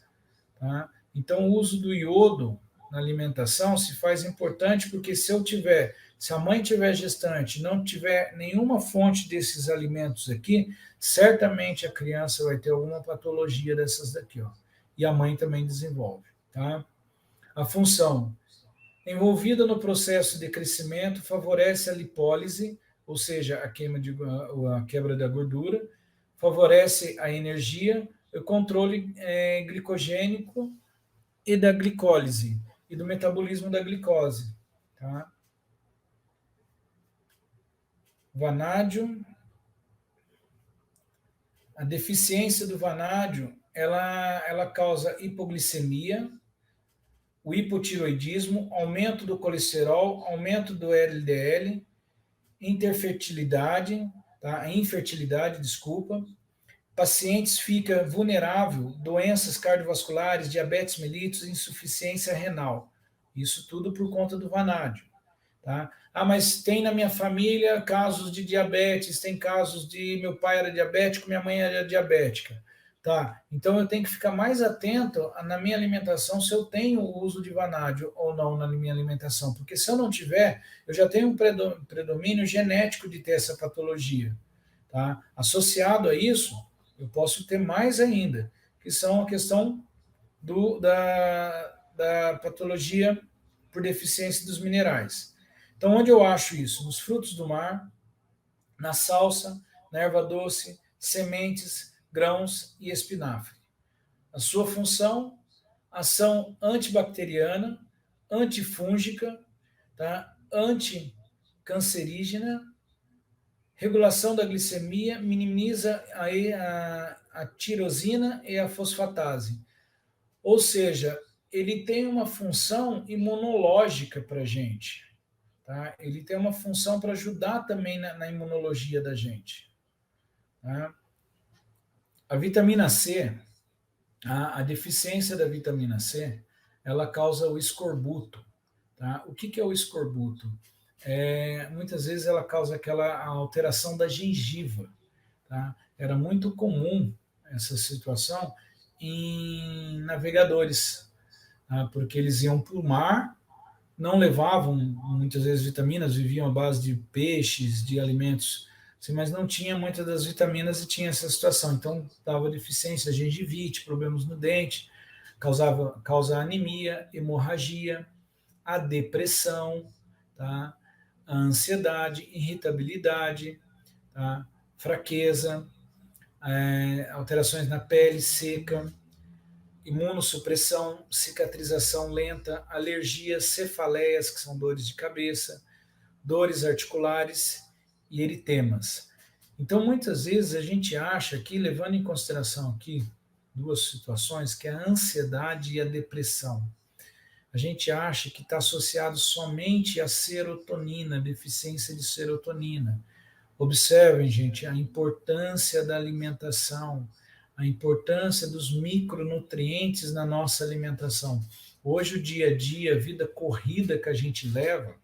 S3: Tá? Então, o uso do iodo na alimentação se faz importante porque se a mãe tiver gestante e não tiver nenhuma fonte desses alimentos aqui, certamente a criança vai ter alguma patologia dessas daqui, ó. E a mãe também desenvolve. Tá? A função envolvida no processo de crescimento favorece a lipólise, ou seja, a quebra da gordura, favorece a energia, o controle glicogênico e da glicólise, e do metabolismo da glicose. Tá? Vanádio. A deficiência do vanádio, ela causa hipoglicemia, o hipotiroidismo, aumento do colesterol, aumento do LDL, infertilidade, pacientes ficam vulneráveis, doenças cardiovasculares, diabetes mellitus, insuficiência renal. Isso tudo por conta do vanádio. Tá? Mas tem na minha família casos de diabetes, tem casos de meu pai era diabético, minha mãe era diabética. Tá? Então eu tenho que ficar mais atento na minha alimentação se eu tenho o uso de vanádio ou não na minha alimentação, porque se eu não tiver, eu já tenho um predomínio genético de ter essa patologia. Tá? Associado a isso, eu posso ter mais ainda, que são a questão da patologia por deficiência dos minerais. Então, onde eu acho isso? Nos frutos do mar, na salsa, na erva doce, sementes, grãos e espinafre. A sua função, ação antibacteriana, antifúngica, tá? Anticancerígena, regulação da glicemia, minimiza a tirosina e a fosfatase. Ou seja, ele tem uma função imunológica para a gente. Tá? Ele tem uma função para ajudar também na imunologia da gente. Tá? A vitamina C, a deficiência da vitamina C, ela causa o escorbuto. Tá? O que é o escorbuto? Muitas vezes ela causa aquela alteração da gengiva. Tá? Era muito comum essa situação em navegadores, tá? Porque eles iam para o mar, não levavam muitas vezes vitaminas, viviam à base de peixes, de alimentos, mas não tinha muitas das vitaminas e tinha essa situação. Então, dava deficiência, gengivite, problemas no dente, causa anemia, hemorragia, a depressão, tá? A ansiedade, irritabilidade, tá? Fraqueza, alterações na pele seca, imunossupressão, cicatrização lenta, alergias, cefaleias, que são dores de cabeça, dores articulares e eritemas. Então, muitas vezes a gente acha que, levando em consideração aqui duas situações, que é a ansiedade e a depressão. A gente acha que está associado somente à serotonina, deficiência de serotonina. Observem, gente, a importância da alimentação, a importância dos micronutrientes na nossa alimentação. Hoje, o dia a dia, a vida corrida que a gente leva,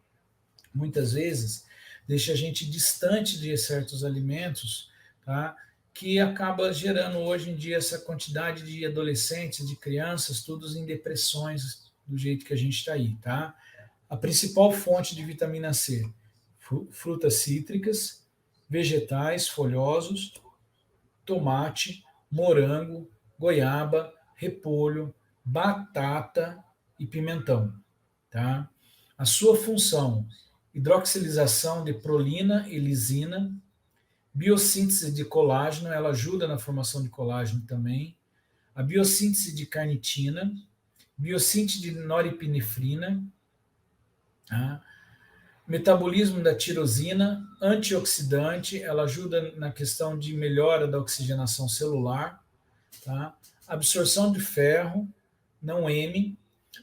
S3: muitas vezes, deixa a gente distante de certos alimentos, tá? Que acaba gerando hoje em dia essa quantidade de adolescentes, de crianças, todos em depressões, do jeito que a gente está aí, tá? A principal fonte de vitamina C, frutas cítricas, vegetais folhosos, tomate, morango, goiaba, repolho, batata e pimentão, tá? A sua função, hidroxilização de prolina e lisina, biossíntese de colágeno, ela ajuda na formação de colágeno também, a biossíntese de carnitina, biossíntese de noripinefrina, tá? Metabolismo da tirosina, antioxidante, ela ajuda na questão de melhora da oxigenação celular, tá? Absorção de ferro, não M,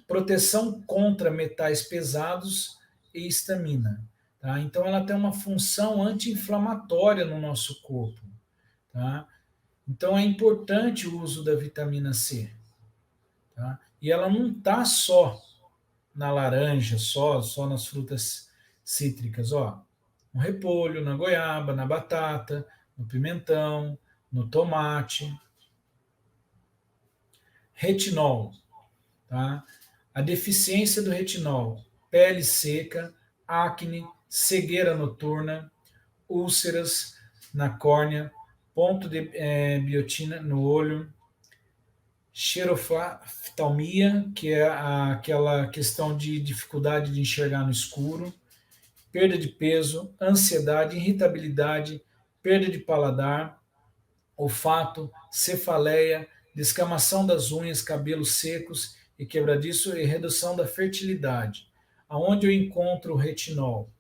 S3: proteção contra metais pesados e histamina, tá? Então ela tem uma função anti-inflamatória no nosso corpo, tá? Então é importante o uso da vitamina C, tá? E ela não está só na laranja, só nas frutas cítricas, ó. No repolho, na goiaba, na batata, no pimentão, no tomate. Retinol, tá? A deficiência do retinol, pele seca, acne, cegueira noturna, úlceras na córnea, ponto de biotina no olho, xeroftalmia, que é aquela questão de dificuldade de enxergar no escuro, perda de peso, ansiedade, irritabilidade, perda de paladar, olfato, cefaleia, descamação das unhas, cabelos secos e quebradiço e redução da fertilidade. Aonde eu encontro o retinol?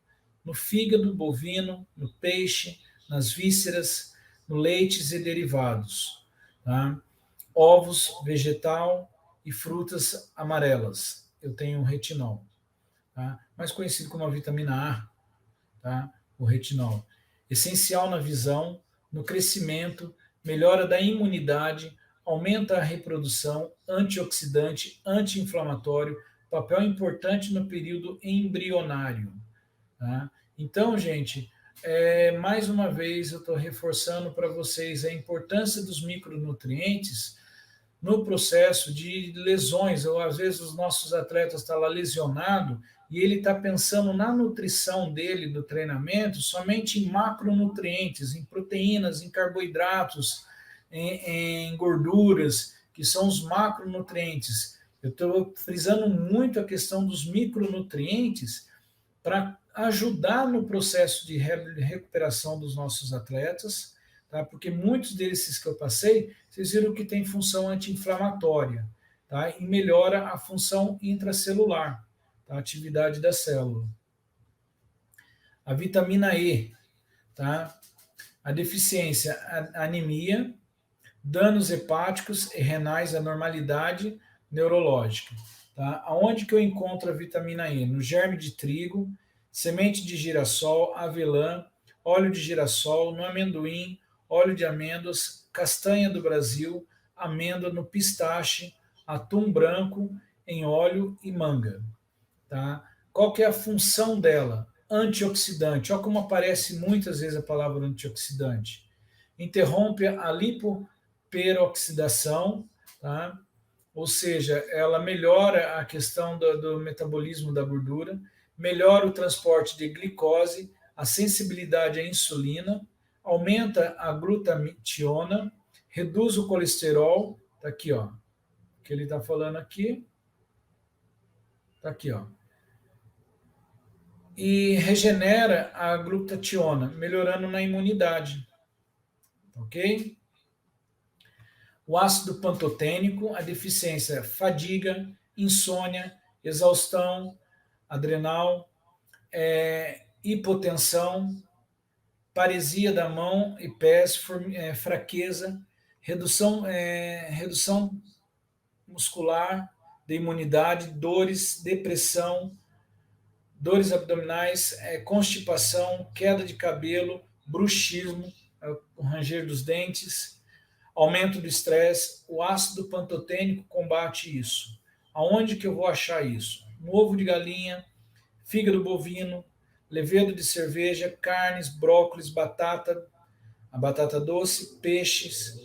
S3: No fígado bovino, no peixe, nas vísceras, no leites e derivados, tá? Ovos, vegetal e frutas amarelas. Eu tenho retinol, tá? Mais conhecido como a vitamina A, tá? O retinol. Essencial na visão, no crescimento, melhora da imunidade, aumenta a reprodução, antioxidante, anti-inflamatório, papel importante no período embrionário, tá? Então, gente, mais uma vez eu estou reforçando para vocês a importância dos micronutrientes no processo de lesões, ou às vezes os nossos atletas estão lá lesionado e ele está pensando na nutrição dele, do treinamento, somente em macronutrientes, em proteínas, em carboidratos, em gorduras, que são os macronutrientes. Eu estou frisando muito a questão dos micronutrientes para ajudar no processo de recuperação dos nossos atletas, tá? Porque muitos desses que eu passei, vocês viram que tem função anti-inflamatória, tá? E melhora a função intracelular, tá? A atividade da célula. A vitamina E, tá? A deficiência, a anemia, danos hepáticos e renais, anormalidade neurológica. Tá? Aonde que eu encontro a vitamina E? No germe de trigo, semente de girassol, avelã, óleo de girassol, no amendoim, óleo de amêndoas, castanha do Brasil, amêndoa no pistache, atum branco em óleo e manga. Tá? Qual que é a função dela? Antioxidante. Olha como aparece muitas vezes a palavra antioxidante. Interrompe a lipoperoxidação, tá? Ou seja, ela melhora a questão do metabolismo da gordura, melhora o transporte de glicose, a sensibilidade à insulina, aumenta a glutationa, reduz o colesterol, tá aqui, ó, que ele está falando aqui, tá aqui, ó, e regenera a glutationa, melhorando na imunidade, ok? O ácido pantotênico, a deficiência, fadiga, insônia, exaustão, adrenal, hipotensão, paresia da mão e pés, fraqueza, redução muscular, de imunidade, dores, depressão, dores abdominais, constipação, queda de cabelo, bruxismo, o ranger dos dentes, aumento do estresse. O ácido pantotênico combate isso. Aonde que eu vou achar isso? No ovo de galinha, fígado bovino, levedo de cerveja, carnes, brócolis, batata, a batata doce, peixes,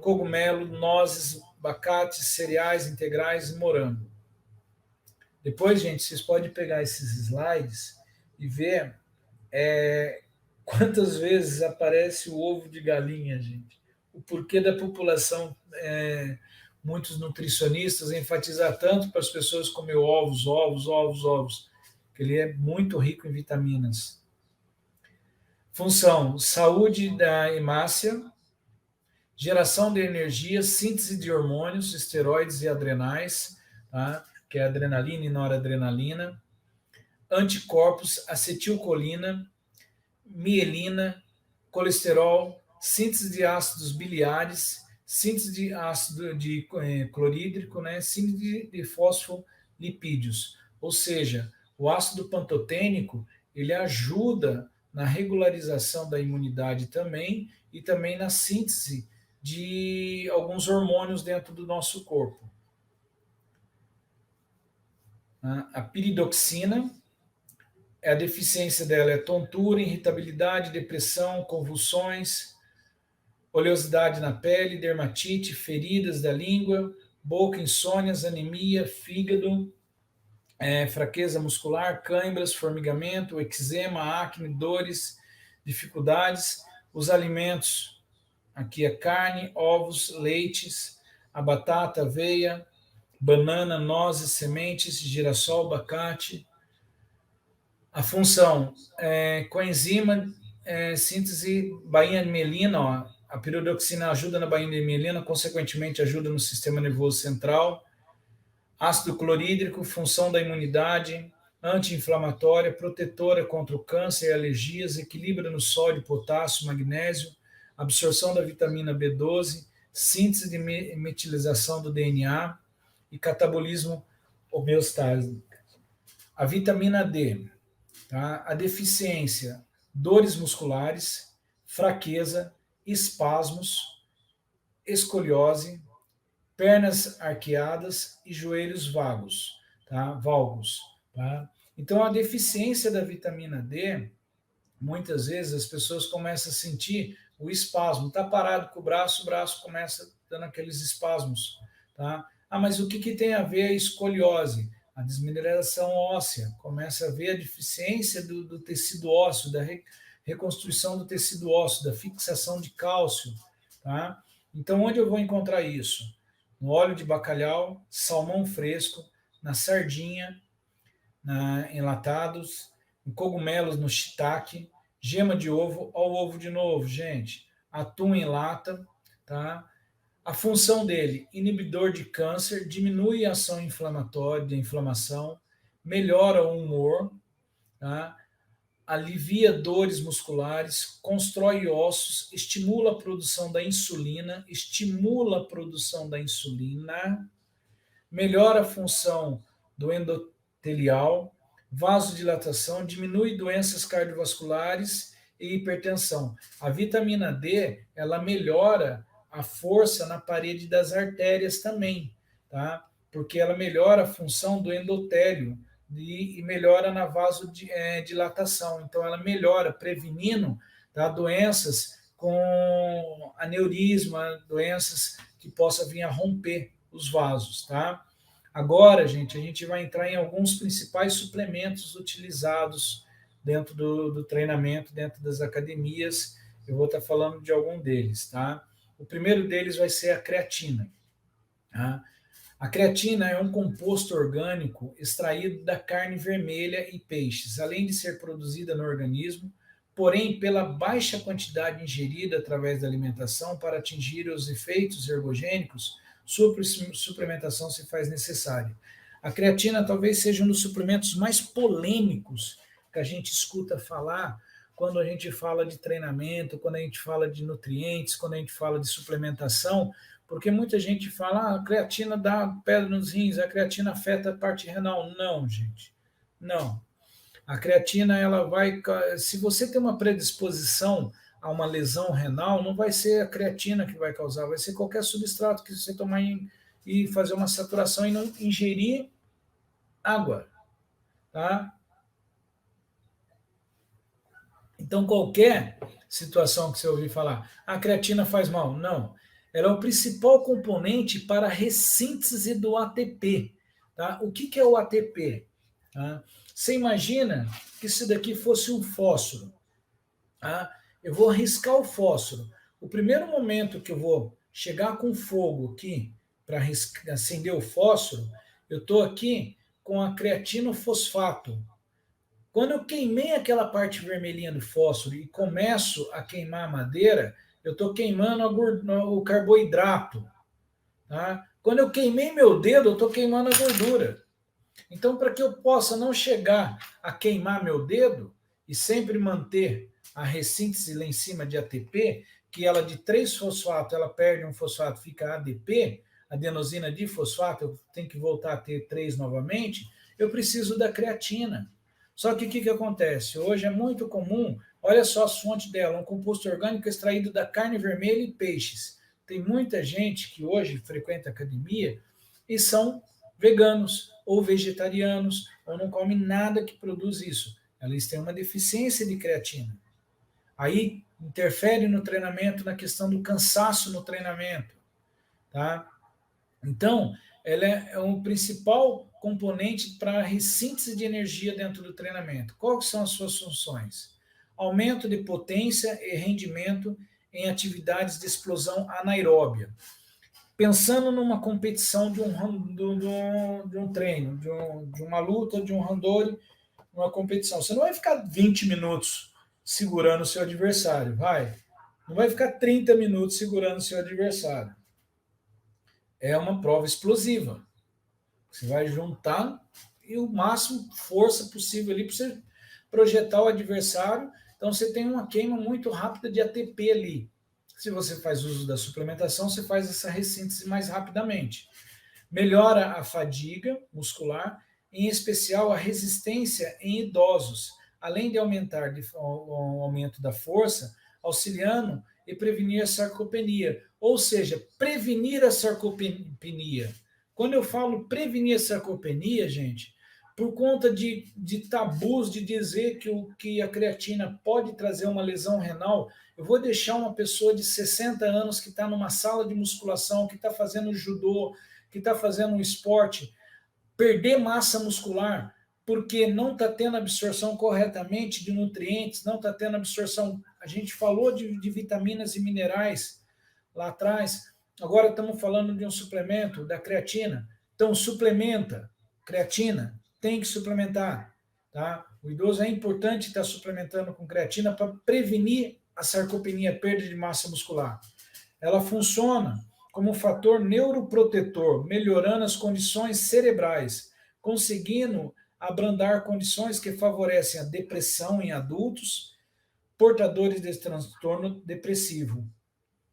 S3: cogumelo, nozes, abacates, cereais integrais e morango. Depois, gente, vocês podem pegar esses slides e ver quantas vezes aparece o ovo de galinha, gente. O porquê da população, muitos nutricionistas, enfatizar tanto para as pessoas comer ovos, que ele é muito rico em vitaminas. Função: saúde da hemácia, geração de energia, síntese de hormônios, esteroides e adrenais, tá? Que é adrenalina e noradrenalina, anticorpos, acetilcolina, mielina, colesterol, síntese de ácidos biliares, síntese de ácido de clorídrico, né? Síntese de fosfolipídios. Ou seja, o ácido pantotênico, ele ajuda na regularização da imunidade também e também na síntese de alguns hormônios dentro do nosso corpo. A piridoxina, a deficiência dela é tontura, irritabilidade, depressão, convulsões, oleosidade na pele, dermatite, feridas da língua, boca, insônias, anemia, fígado, fraqueza muscular, cãibras, formigamento, eczema, acne, dores, dificuldades. Os alimentos, aqui é carne, ovos, leites, a batata, aveia, banana, nozes, sementes, girassol, abacate. A função, coenzima, síntese, bainha de mielina, ó, a piridoxina ajuda na bainha de mielina, consequentemente ajuda no sistema nervoso central. Ácido clorídrico, função da imunidade, anti-inflamatória, protetora contra o câncer e alergias, equilíbrio no sódio, potássio, magnésio, absorção da vitamina B12, síntese de metilização do DNA e catabolismo homeostático. A vitamina D, tá? A deficiência, dores musculares, fraqueza, espasmos, escoliose, pernas arqueadas e joelhos vagos, tá? Valgos, tá? Então, a deficiência da vitamina D, muitas vezes as pessoas começam a sentir o espasmo. Está parado com o braço começa dando aqueles espasmos, tá? Ah, mas o que tem a ver a escoliose? A desmineralização óssea, começa a ver a deficiência do tecido ósseo, da reconstrução do tecido ósseo, da fixação de cálcio, tá? Então, onde eu vou encontrar isso? No óleo de bacalhau, salmão fresco, na sardinha, enlatados, em cogumelos no shiitake, gema de ovo, ó o ovo de novo, gente, atum em lata, tá? A função dele, inibidor de câncer, diminui a ação inflamatória, de inflamação, melhora o humor, tá? Alivia dores musculares, constrói ossos, estimula a produção da insulina, melhora a função do endotelial, vasodilatação, diminui doenças cardiovasculares e hipertensão. A vitamina D, ela melhora a força na parede das artérias também, tá? Porque ela melhora a função do endotélio e melhora na vasodilatação. Então, ela melhora, prevenindo, tá, doenças com aneurisma, doenças que possam vir a romper os vasos, tá? Agora, gente, a gente vai entrar em alguns principais suplementos utilizados dentro do treinamento, dentro das academias. Eu vou estar falando de algum deles, tá? O primeiro deles vai ser a creatina, tá? A creatina é um composto orgânico extraído da carne vermelha e peixes, além de ser produzida no organismo, porém, pela baixa quantidade ingerida através da alimentação para atingir os efeitos ergogênicos, suplementação se faz necessária. A creatina talvez seja um dos suplementos mais polêmicos que a gente escuta falar quando a gente fala de treinamento, quando a gente fala de nutrientes, quando a gente fala de suplementação, porque muita gente fala, a creatina dá pedra nos rins, a creatina afeta a parte renal. Não, gente, não. A creatina, ela vai, se você tem uma predisposição a uma lesão renal, não vai ser a creatina que vai causar, vai ser qualquer substrato que você tomar e fazer uma saturação e não ingerir água, tá? Então, qualquer situação que você ouvir falar, a creatina faz mal, não. Ela é o principal componente para a ressíntese do ATP. Tá? O que é o ATP? Tá? Você imagina que isso daqui fosse um fósforo. Tá? Eu vou riscar o fósforo. O primeiro momento que eu vou chegar com fogo aqui para acender o fósforo, eu estou aqui com a creatinofosfato. Quando eu queimei aquela parte vermelhinha do fósforo e começo a queimar a madeira, eu estou queimando o carboidrato. Tá? Quando eu queimei meu dedo, eu estou queimando a gordura. Então, para que eu possa não chegar a queimar meu dedo e sempre manter a ressíntese lá em cima de ATP, que ela de 3-fosfato, ela perde um fosfato, fica ADP, adenosina difosfato, eu tenho que voltar a ter 3 novamente, eu preciso da creatina. Só que o que acontece? Hoje é muito comum, olha só as fontes dela, um composto orgânico extraído da carne vermelha e peixes. Tem muita gente que hoje frequenta academia e são veganos ou vegetarianos, ou não come nada que produz isso. Eles têm uma deficiência de creatina. Aí interfere no treinamento, na questão do cansaço no treinamento. Tá? Então, ela é o principal componente para a ressíntese de energia dentro do treinamento. Quais são as suas funções? Aumento de potência e rendimento em atividades de explosão anaeróbia. Pensando numa competição de um treino, de uma luta, de um randori, uma competição. Você não vai ficar 20 minutos segurando o seu adversário, vai. Não vai ficar 30 minutos segurando o seu adversário. É uma prova explosiva. Você vai juntar e o máximo força possível ali para você projetar o adversário. Então você tem uma queima muito rápida de ATP ali. Se você faz uso da suplementação, você faz essa ressíntese mais rapidamente. Melhora a fadiga muscular, em especial a resistência em idosos, além de aumentar o aumento da força, auxiliando e prevenir a sarcopenia. Ou seja, prevenir a sarcopenia. Quando eu falo prevenir a sarcopenia, gente, por conta de tabus de dizer que a creatina pode trazer uma lesão renal, eu vou deixar uma pessoa de 60 anos que está numa sala de musculação, que está fazendo judô, que está fazendo um esporte, perder massa muscular porque não está tendo absorção corretamente de nutrientes, não está tendo absorção. A gente falou de vitaminas e minerais lá atrás, agora estamos falando de um suplemento, da creatina. Então, suplementa creatina, tem que suplementar. Tá? O idoso é importante estar suplementando com creatina para prevenir a sarcopenia, perda de massa muscular. Ela funciona como um fator neuroprotetor, melhorando as condições cerebrais, conseguindo abrandar condições que favorecem a depressão em adultos, portadores desse transtorno depressivo.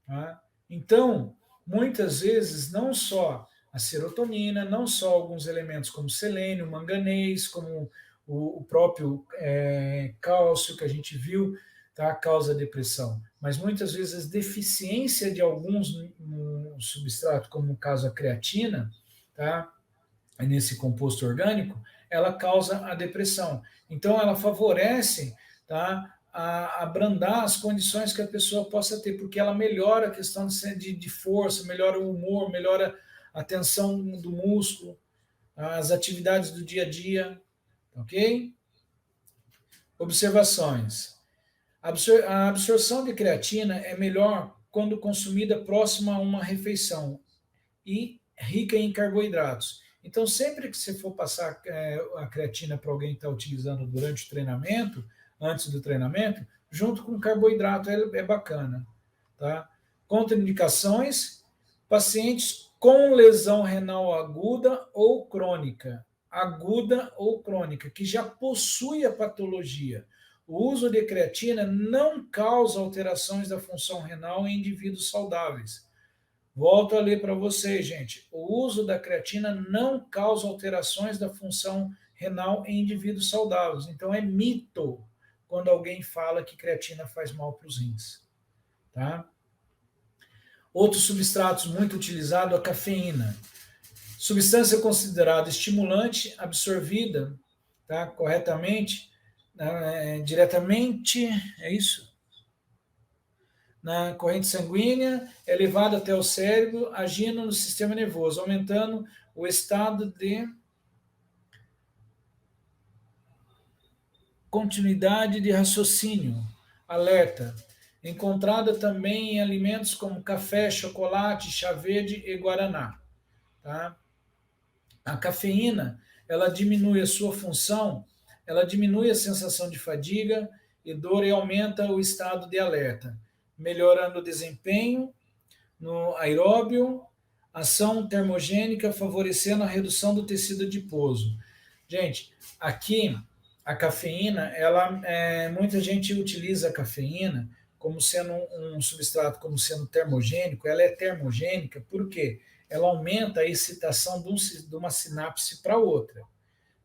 S3: Tá? Então, muitas vezes, não só a serotonina, não só alguns elementos como selênio, manganês, como o próprio cálcio que a gente viu, tá? Causa depressão. Mas muitas vezes a deficiência de alguns substratos, como no caso a creatina, tá? Nesse composto orgânico, ela causa a depressão. Então, ela favorece, tá? A abrandar as condições que a pessoa possa ter, porque ela melhora a questão de força, melhora o humor, melhora a tensão do músculo, as atividades do dia a dia, ok? Observações. A absorção de creatina é melhor quando consumida próxima a uma refeição e rica em carboidratos. Então, sempre que você for passar a creatina para alguém que está utilizando durante o treinamento, antes do treinamento, junto com carboidrato, é bacana. Tá? Contraindicações, pacientes com lesão renal aguda ou crônica, que já possui a patologia. O uso de creatina não causa alterações da função renal em indivíduos saudáveis. Volto a ler para vocês, gente. O uso da creatina não causa alterações da função renal em indivíduos saudáveis. Então é mito quando alguém fala que creatina faz mal para os rins. Tá? Outros substratos muito utilizados, a cafeína. Substância considerada estimulante, absorvida, tá, corretamente, diretamente, é isso? Na corrente sanguínea, é levada até o cérebro, agindo no sistema nervoso, aumentando o estado de continuidade de raciocínio. Alerta. Encontrada também em alimentos como café, chocolate, chá verde e guaraná. Tá? A cafeína, ela diminui a sua função, ela diminui a sensação de fadiga e dor e aumenta o estado de alerta, melhorando o desempenho no aeróbio, ação termogênica, favorecendo a redução do tecido adiposo. Gente, aqui a cafeína, muita gente utiliza a cafeína como sendo um substrato, como sendo termogênico. Ela é termogênica, por quê? Ela aumenta a excitação de uma sinapse para outra,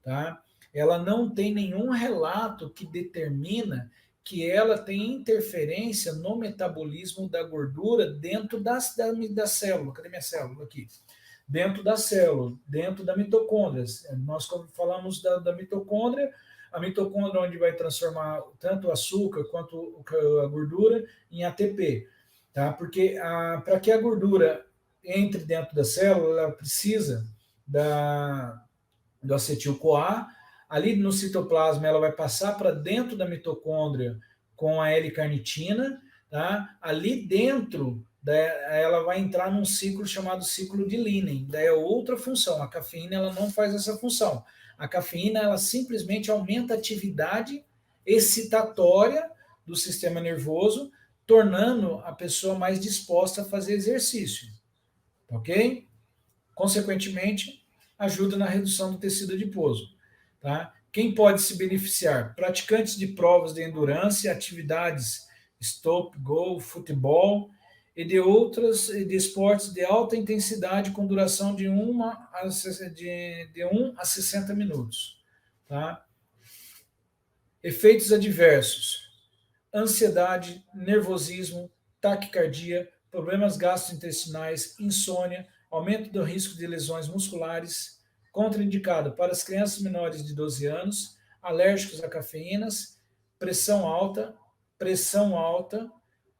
S3: tá? Ela não tem nenhum relato que determina que ela tem interferência no metabolismo da gordura dentro da célula. Cadê minha célula aqui? Dentro da célula, dentro da mitocôndria. Nós falamos da mitocôndria, a mitocôndria onde vai transformar tanto o açúcar quanto a gordura em ATP, tá? Porque para que a gordura entre dentro da célula, ela precisa do acetil-CoA. Ali no citoplasma, ela vai passar para dentro da mitocôndria com a L-carnitina, tá? Ali dentro, ela vai entrar num ciclo chamado ciclo de Linen. Daí é outra função. A cafeína, ela não faz essa função. A cafeína, ela simplesmente aumenta a atividade excitatória do sistema nervoso, tornando a pessoa mais disposta a fazer exercício. Ok? Consequentemente, ajuda na redução do tecido adiposo. Tá? Quem pode se beneficiar? Praticantes de provas de endurance, atividades stop, go, futebol e de outras de esportes de alta intensidade com duração de 1 a 60 minutos. Tá? Efeitos adversos: ansiedade, nervosismo, taquicardia, problemas gastrointestinais, insônia, aumento do risco de lesões musculares, contraindicado para as crianças menores de 12 anos, alérgicos a cafeínas, pressão alta,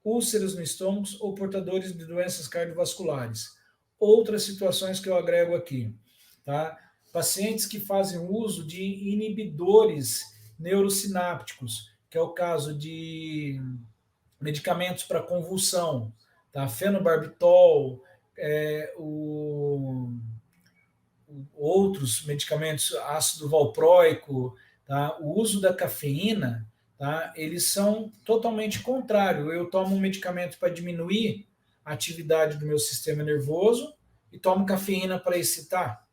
S3: úlceras no estômago ou portadores de doenças cardiovasculares. Outras situações que eu agrego aqui, tá? Pacientes que fazem uso de inibidores neurosinápticos, que é o caso de medicamentos para convulsão, tá? Fenobarbital, outros medicamentos, ácido valproico, tá? O uso da cafeína, tá? Eles são totalmente contrários. Eu tomo um medicamento para diminuir a atividade do meu sistema nervoso e tomo cafeína para excitar,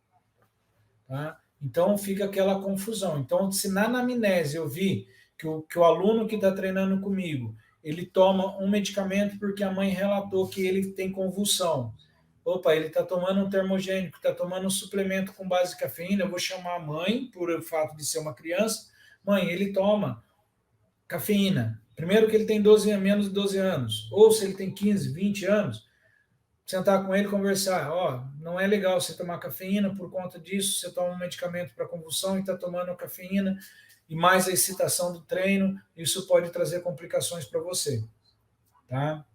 S3: tá? Então fica aquela confusão. Então, se na anamnese eu vi que o aluno que está treinando comigo, ele toma um medicamento porque a mãe relatou que ele tem convulsão. Opa, ele está tomando um termogênico, está tomando um suplemento com base de cafeína, eu vou chamar a mãe, por o fato de ser uma criança. Mãe, ele toma cafeína. Primeiro que ele tem menos de 12 anos. Ou se ele tem 15, 20 anos, sentar com ele e conversar. Ó, não é legal você tomar cafeína por conta disso, você toma um medicamento para convulsão e está tomando cafeína e mais a excitação do treino, isso pode trazer complicações para você, tá?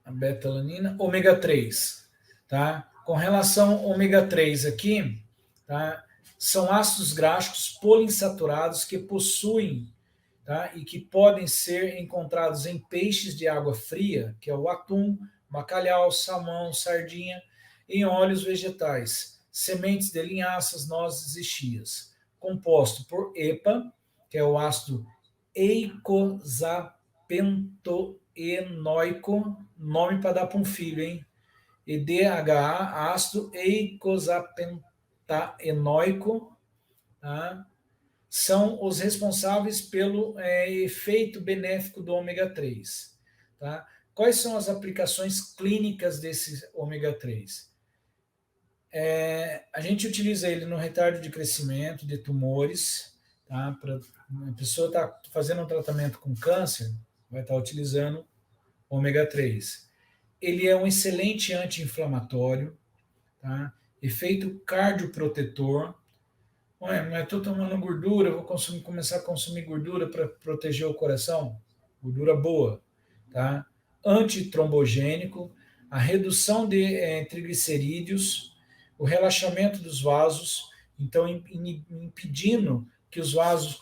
S3: A betalanina, ômega 3, tá? Com relação ao ômega 3 aqui, tá? São ácidos graxos poliinsaturados que possuem, tá? E que podem ser encontrados em peixes de água fria, que é o atum, bacalhau, salmão, sardinha, em óleos vegetais, sementes de linhaças, nozes e chias, composto por EPA, que é o ácido eicosapentaenoico, nome para dar para um filho, hein? E DHA, ácido eicosapentaenoico, tá? são os responsáveis pelo efeito benéfico do ômega 3. Tá? Quais são as aplicações clínicas desse ômega 3? A gente utiliza ele no retardo de crescimento de tumores, tá? A pessoa está fazendo um tratamento com câncer, vai estar utilizando ômega 3. Ele é um excelente anti-inflamatório, tá? Efeito cardioprotetor. Mas estou tomando gordura, vou começar a consumir gordura para proteger o coração? Gordura boa, tá? Antitrombogênico, a redução de triglicerídeos, o relaxamento dos vasos, então impedindo que os vasos,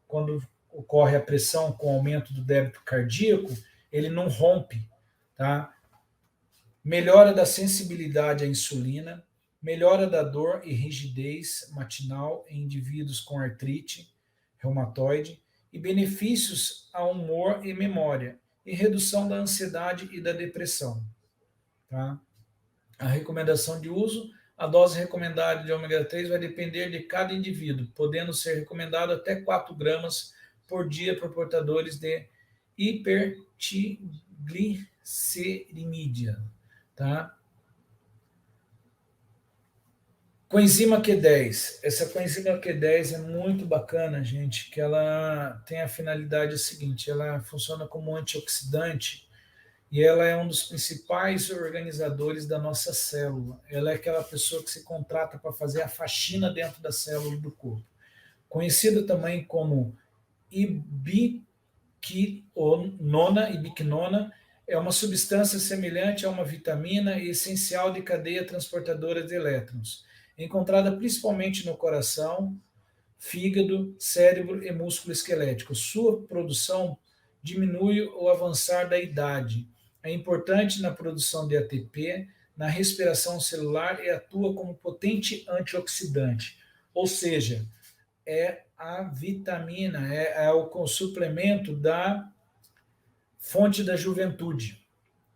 S3: quando ocorre a pressão com o aumento do débito cardíaco, ele não rompe, tá? Melhora da sensibilidade à insulina, melhora da dor e rigidez matinal em indivíduos com artrite reumatoide e benefícios ao humor e memória e redução da ansiedade e da depressão. Tá? A recomendação de uso, a dose recomendada de ômega 3 vai depender de cada indivíduo, podendo ser recomendado até 4 gramas por dia por portadores de hipertriglicerídea. Tá? Coenzima Q10. Essa coenzima Q10 é muito bacana, gente, que ela tem a finalidade seguinte, ela funciona como antioxidante e ela é um dos principais organizadores da nossa célula. Ela é aquela pessoa que se contrata para fazer a faxina dentro da célula do corpo. Conhecida também como ibiquinona, é uma substância semelhante a uma vitamina e essencial de cadeia transportadora de elétrons, encontrada principalmente no coração, fígado, cérebro e músculo esquelético. Sua produção diminui o avançar da idade. É importante na produção de ATP, na respiração celular e atua como potente antioxidante. Ou seja, é a vitamina, é o suplemento da fonte da juventude.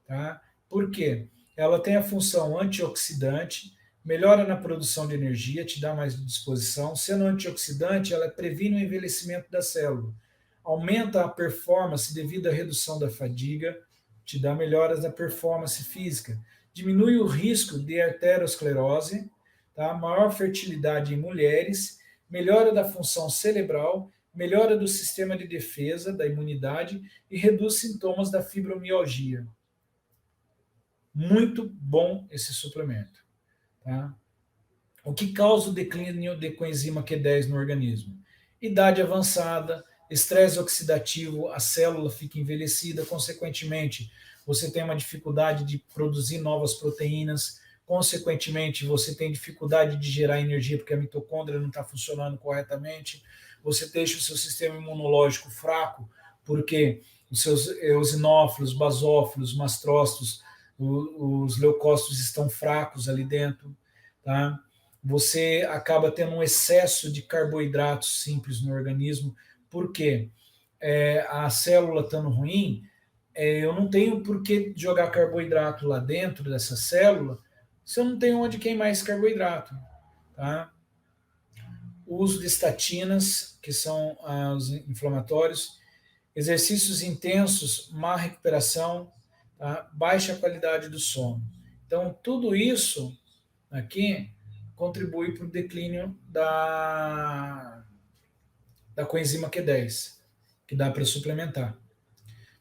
S3: Tá? Por quê? Ela tem a função antioxidante, melhora na produção de energia, te dá mais disposição. Sendo antioxidante, ela previne o envelhecimento da célula, aumenta a performance devido à redução da fadiga, te dá melhoras na performance física, diminui o risco de arteriosclerose, tá? Maior fertilidade em mulheres, melhora da função cerebral, melhora do sistema de defesa, da imunidade e reduz sintomas da fibromialgia. Muito bom esse suplemento. Tá? O que causa o declínio de coenzima Q10 no organismo? Idade avançada, estresse oxidativo, a célula fica envelhecida, consequentemente, você tem uma dificuldade de produzir novas proteínas, consequentemente, você tem dificuldade de gerar energia porque a mitocôndria não está funcionando corretamente, você deixa o seu sistema imunológico fraco, porque os seus eosinófilos, basófilos, mastrócitos, os leucócitos estão fracos ali dentro, tá? Você acaba tendo um excesso de carboidratos simples no organismo, porque a célula estando ruim, eu não tenho por que jogar carboidrato lá dentro dessa célula se eu não tenho onde queimar esse carboidrato, tá? O uso de estatinas, que são os inflamatórios, exercícios intensos, má recuperação, tá? Baixa qualidade do sono. Então, tudo isso aqui contribui para o declínio da coenzima Q10, que dá para suplementar.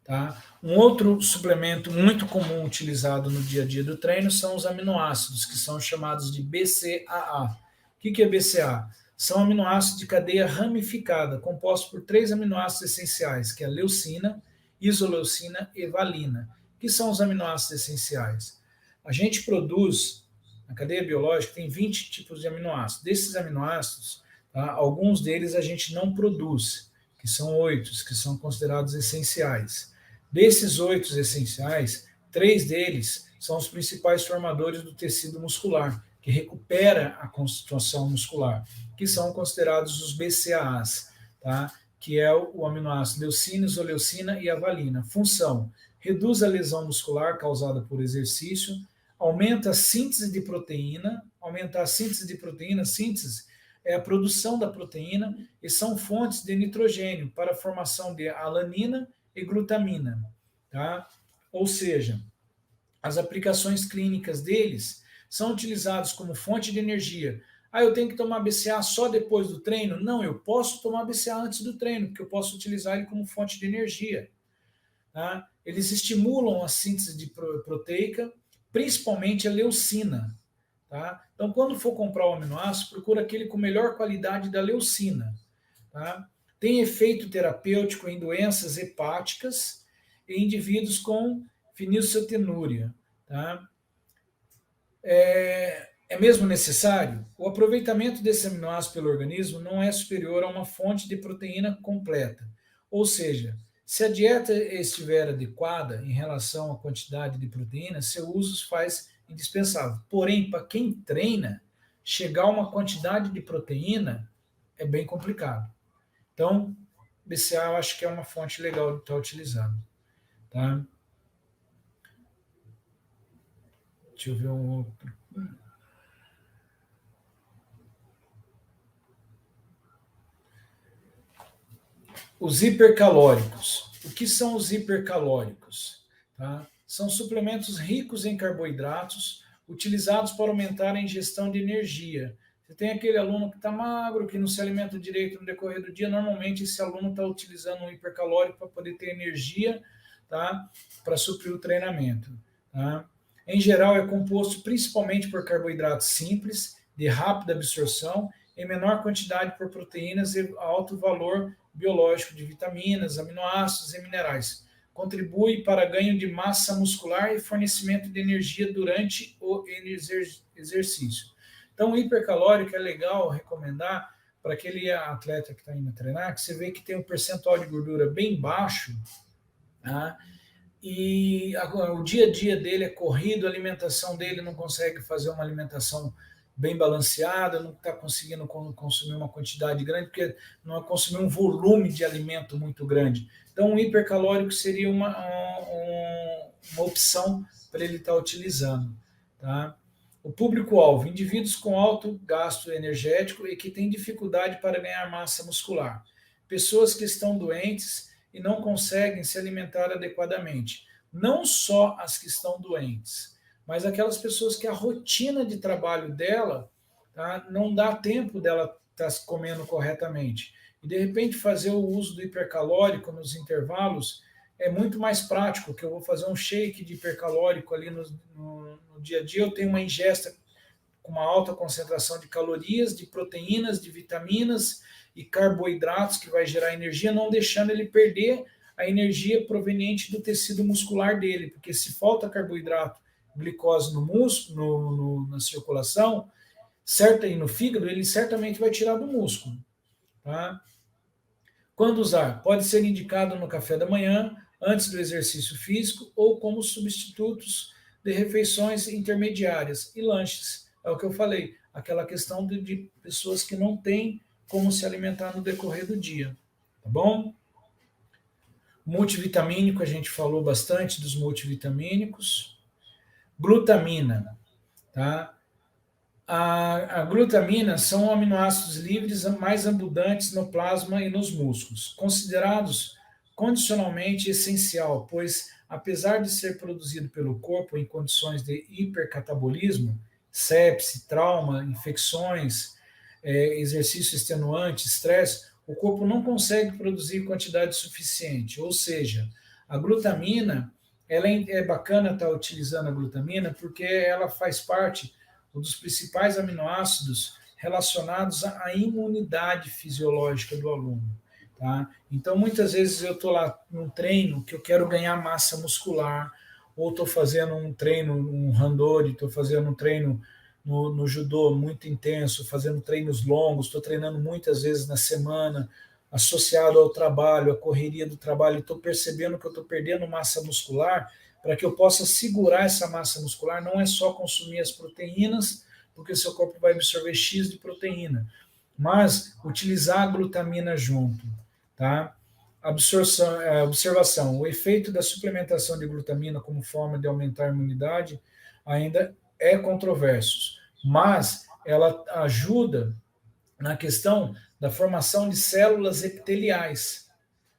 S3: Tá? Um outro suplemento muito comum utilizado no dia a dia do treino são os aminoácidos, que são chamados de BCAA. O que é BCAA? São aminoácidos de cadeia ramificada, compostos por 3 aminoácidos essenciais, que é a leucina, isoleucina e valina, que são os aminoácidos essenciais. A gente produz, na cadeia biológica, tem 20 tipos de aminoácidos. Desses aminoácidos, tá, alguns deles a gente não produz, que são 8, que são considerados essenciais. Desses 8 essenciais, 3 deles são os principais formadores do tecido muscular, que recupera a constituição muscular, que são considerados os BCAAs, tá? Que é o aminoácido leucina, isoleucina e a valina. Função: reduz a lesão muscular causada por exercício, aumenta a síntese de proteína. Aumentar a síntese de proteína, síntese é a produção da proteína e são fontes de nitrogênio para a formação de alanina e glutamina, tá? Ou seja, as aplicações clínicas deles são utilizados como fonte de energia. Ah, eu tenho que tomar BCA só depois do treino? Não, eu posso tomar BCA antes do treino, porque eu posso utilizar ele como fonte de energia. Tá? Eles estimulam a síntese de proteica, principalmente a leucina. Tá? Então, quando for comprar o aminoácido, procura aquele com melhor qualidade da leucina. Tá? Tem efeito terapêutico em doenças hepáticas e indivíduos com fenilcetonúria. Tá? É mesmo necessário? O aproveitamento desse aminoácido pelo organismo não é superior a uma fonte de proteína completa. Ou seja, se a dieta estiver adequada em relação à quantidade de proteína, seu uso se faz indispensável. Porém, para quem treina, chegar a uma quantidade de proteína é bem complicado. Então, BCA eu acho que é uma fonte legal de estar utilizando. Tá? Deixa eu ver um outro. Os hipercalóricos. O que são os hipercalóricos? Tá? São suplementos ricos em carboidratos utilizados para aumentar a ingestão de energia. Você tem aquele aluno que está magro, que não se alimenta direito no decorrer do dia, normalmente esse aluno está utilizando um hipercalórico para poder ter energia, tá? Para suprir o treinamento. Tá? Em geral, é composto principalmente por carboidratos simples, de rápida absorção, em menor quantidade por proteínas e alto valor biológico de vitaminas, aminoácidos e minerais. Contribui para ganho de massa muscular e fornecimento de energia durante o exercício. Então, o hipercalórico é legal recomendar para aquele atleta que está indo treinar, que você vê que tem um percentual de gordura bem baixo, tá? E o dia a dia dele é corrido, a alimentação dele não consegue fazer uma alimentação bem balanceada, não está conseguindo consumir uma quantidade grande, porque não é consumir um volume de alimento muito grande. Então, um hipercalórico seria uma opção para ele estar utilizando. Tá? O público-alvo, indivíduos com alto gasto energético e que têm dificuldade para ganhar massa muscular. Pessoas que estão doentes e não conseguem se alimentar adequadamente. Não só as que estão doentes, mas aquelas pessoas que a rotina de trabalho dela, tá, não dá tempo dela estar comendo corretamente. E, de repente, fazer o uso do hipercalórico nos intervalos é muito mais prático, que eu vou fazer um shake de hipercalórico ali no dia a dia, eu tenho uma ingesta com uma alta concentração de calorias, de proteínas, de vitaminas e carboidratos, que vai gerar energia, não deixando ele perder a energia proveniente do tecido muscular dele, porque se falta carboidrato, glicose no músculo, na circulação, certa e no fígado, ele certamente vai tirar do músculo. Tá? Quando usar? Pode ser indicado no café da manhã, antes do exercício físico, ou como substitutos de refeições intermediárias e lanches. É o que eu falei, aquela questão de pessoas que não têm como se alimentar no decorrer do dia. Tá bom? Multivitamínico, a gente falou bastante dos multivitamínicos. Glutamina, tá? A glutamina são aminoácidos livres mais abundantes no plasma e nos músculos, considerados condicionalmente essencial, pois, apesar de ser produzido pelo corpo em condições de hipercatabolismo, sepse, trauma, infecções, exercício extenuante, estresse, o corpo não consegue produzir quantidade suficiente, ou seja, a glutamina, ela é bacana estar utilizando a glutamina porque ela faz parte dos principais aminoácidos relacionados à imunidade fisiológica do aluno. Tá? Então, muitas vezes eu estou lá num treino que eu quero ganhar massa muscular, ou estou fazendo um treino, um randori, estou fazendo um treino no judô muito intenso, fazendo treinos longos, estou treinando muitas vezes na semana, associado ao trabalho, à correria do trabalho, estou percebendo que eu estou perdendo massa muscular. Para que eu possa segurar essa massa muscular, não é só consumir as proteínas, porque seu corpo vai absorver X de proteína, mas utilizar a glutamina junto. Tá? Observação, o efeito da suplementação de glutamina como forma de aumentar a imunidade ainda é controverso, mas ela ajuda na questão da formação de células epiteliais,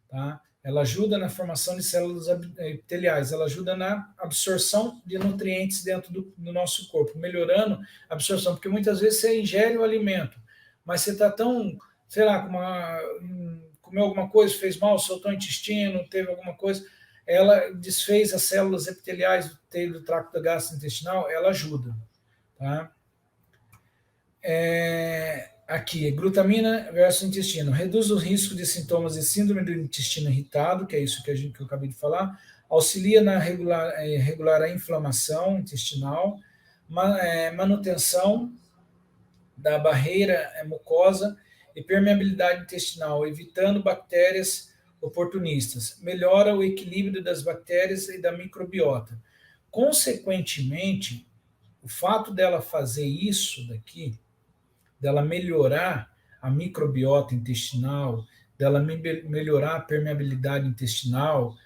S3: tá? Ela ajuda na formação de células epiteliais, ela ajuda na absorção de nutrientes dentro do nosso corpo, melhorando a absorção, porque muitas vezes você ingere o alimento, mas você está tão, sei lá, comeu alguma coisa, fez mal, soltou o intestino, teve alguma coisa, ela desfez as células epiteliais do tracto gastrointestinal, ela ajuda, tá? Aqui, glutamina versus intestino. Reduz o risco de sintomas de síndrome do intestino irritado, que é isso que eu acabei de falar. Auxilia na regular a inflamação intestinal, manutenção da barreira mucosa e permeabilidade intestinal, evitando bactérias oportunistas. Melhora o equilíbrio das bactérias e da microbiota. Consequentemente, o fato dela fazer isso daqui, dela melhorar a microbiota intestinal, dela melhorar a permeabilidade intestinal,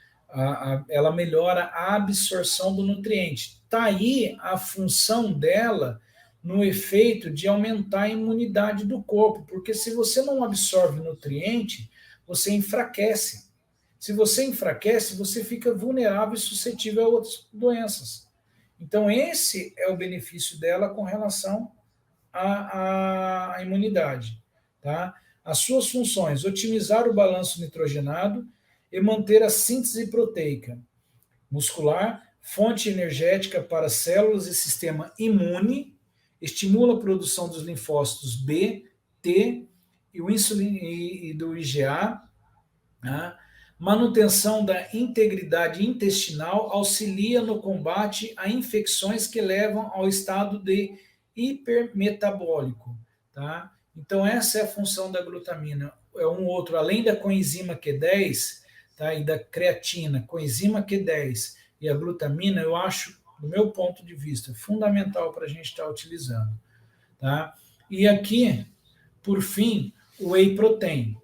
S3: ela melhora a absorção do nutriente. Está aí a função dela no efeito de aumentar a imunidade do corpo, porque se você não absorve nutriente, você enfraquece. Se você enfraquece, você fica vulnerável e suscetível a outras doenças. Então, esse é o benefício dela com relação à imunidade. Tá? As suas funções: otimizar o balanço nitrogenado e manter a síntese proteica muscular, fonte energética para células e sistema imune, estimula a produção dos linfócitos B, T e o insulina e do IgA, tá? Manutenção da integridade intestinal, auxilia no combate a infecções que levam ao estado de hipermetabólico, tá? Então essa é a função da glutamina. É um outro, além da coenzima Q10, tá? E da creatina, coenzima Q10 e a glutamina, eu acho, do meu ponto de vista, fundamental para a gente estar utilizando, tá? E aqui, por fim, o whey protein.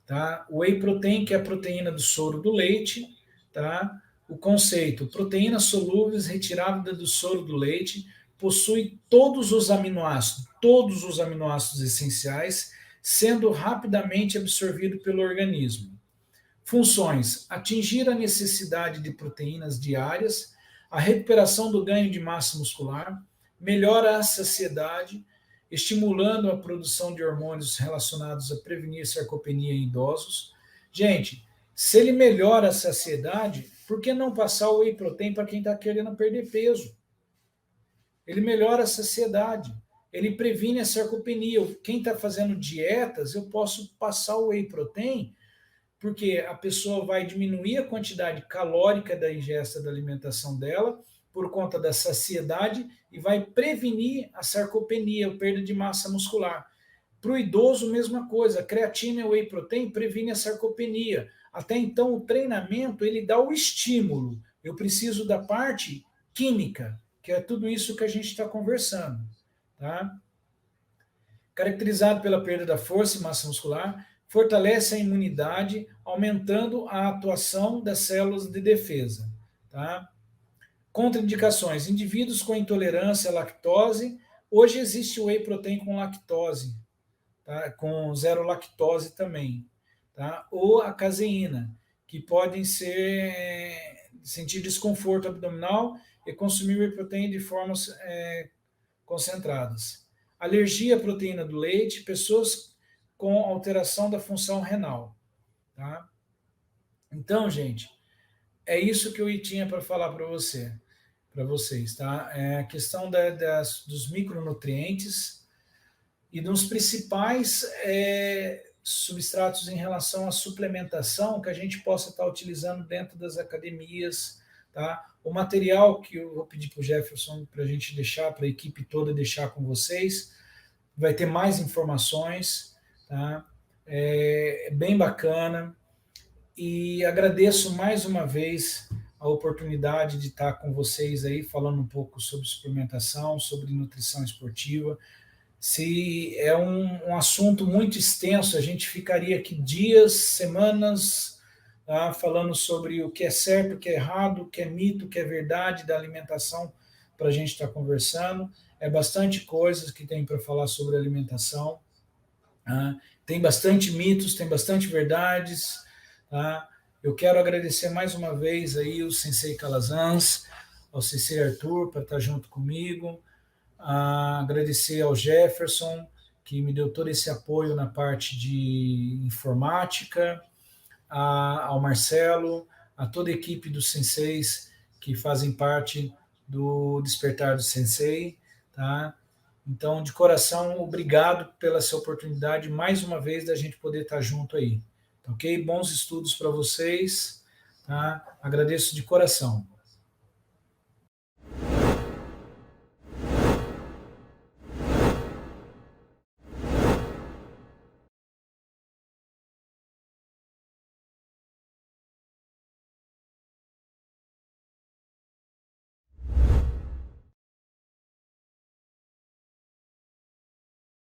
S3: Tá? O whey protein, que é a proteína do soro do leite, tá? O conceito: proteínas solúveis retirada do soro do leite, possui todos os aminoácidos essenciais, sendo rapidamente absorvido pelo organismo. Funções: atingir a necessidade de proteínas diárias, a recuperação do ganho de massa muscular, melhora a saciedade, estimulando a produção de hormônios relacionados a prevenir sarcopenia em idosos. Gente, se ele melhora a saciedade, por que não passar o whey protein para quem está querendo perder peso? Ele melhora a saciedade, ele previne a sarcopenia. Quem está fazendo dietas, eu posso passar o whey protein, porque a pessoa vai diminuir a quantidade calórica da ingesta da alimentação dela, por conta da saciedade, e vai prevenir a sarcopenia, a perda de massa muscular. Para o idoso, mesma coisa, a creatina e o whey protein previne a sarcopenia. Até então, o treinamento, ele dá o estímulo. Eu preciso da parte química, que é tudo isso que a gente está conversando. Tá? Caracterizado pela perda da força e massa muscular, fortalece a imunidade, aumentando a atuação das células de defesa. Tá? Contraindicações: indivíduos com intolerância à lactose. Hoje existe o whey protein com lactose, tá? Com zero lactose também, tá? Ou a caseína, que podem sentir desconforto abdominal e consumir whey protein de formas concentradas. Alergia à proteína do leite, pessoas com alteração da função renal, tá? Então, gente, é isso que eu tinha para falar para vocês, tá? É a questão dos micronutrientes e dos principais substratos em relação à suplementação que a gente possa estar utilizando dentro das academias, tá? O material que eu vou pedir para o Jefferson para a gente deixar, para a equipe toda deixar com vocês, vai ter mais informações, tá? É bem bacana. E agradeço mais uma vez a oportunidade de estar com vocês aí, falando um pouco sobre suplementação, sobre nutrição esportiva. Se é um assunto muito extenso, a gente ficaria aqui dias, semanas, tá, falando sobre o que é certo, o que é errado, o que é mito, o que é verdade da alimentação, para a gente estar conversando. É bastante coisas que tem para falar sobre alimentação. Tá? Tem bastante mitos, tem bastante verdades. Tá? Eu quero agradecer mais uma vez aí o Sensei Calazans, ao Sensei Arthur, para estar junto comigo. Agradecer ao Jefferson, que me deu todo esse apoio na parte de informática, ao Marcelo, a toda a equipe dos senseis que fazem parte do Despertar do Sensei, tá? Então, de coração, obrigado pela essa oportunidade, mais uma vez, da gente poder estar junto aí, tá ok? Bons estudos para vocês, tá? Agradeço de coração.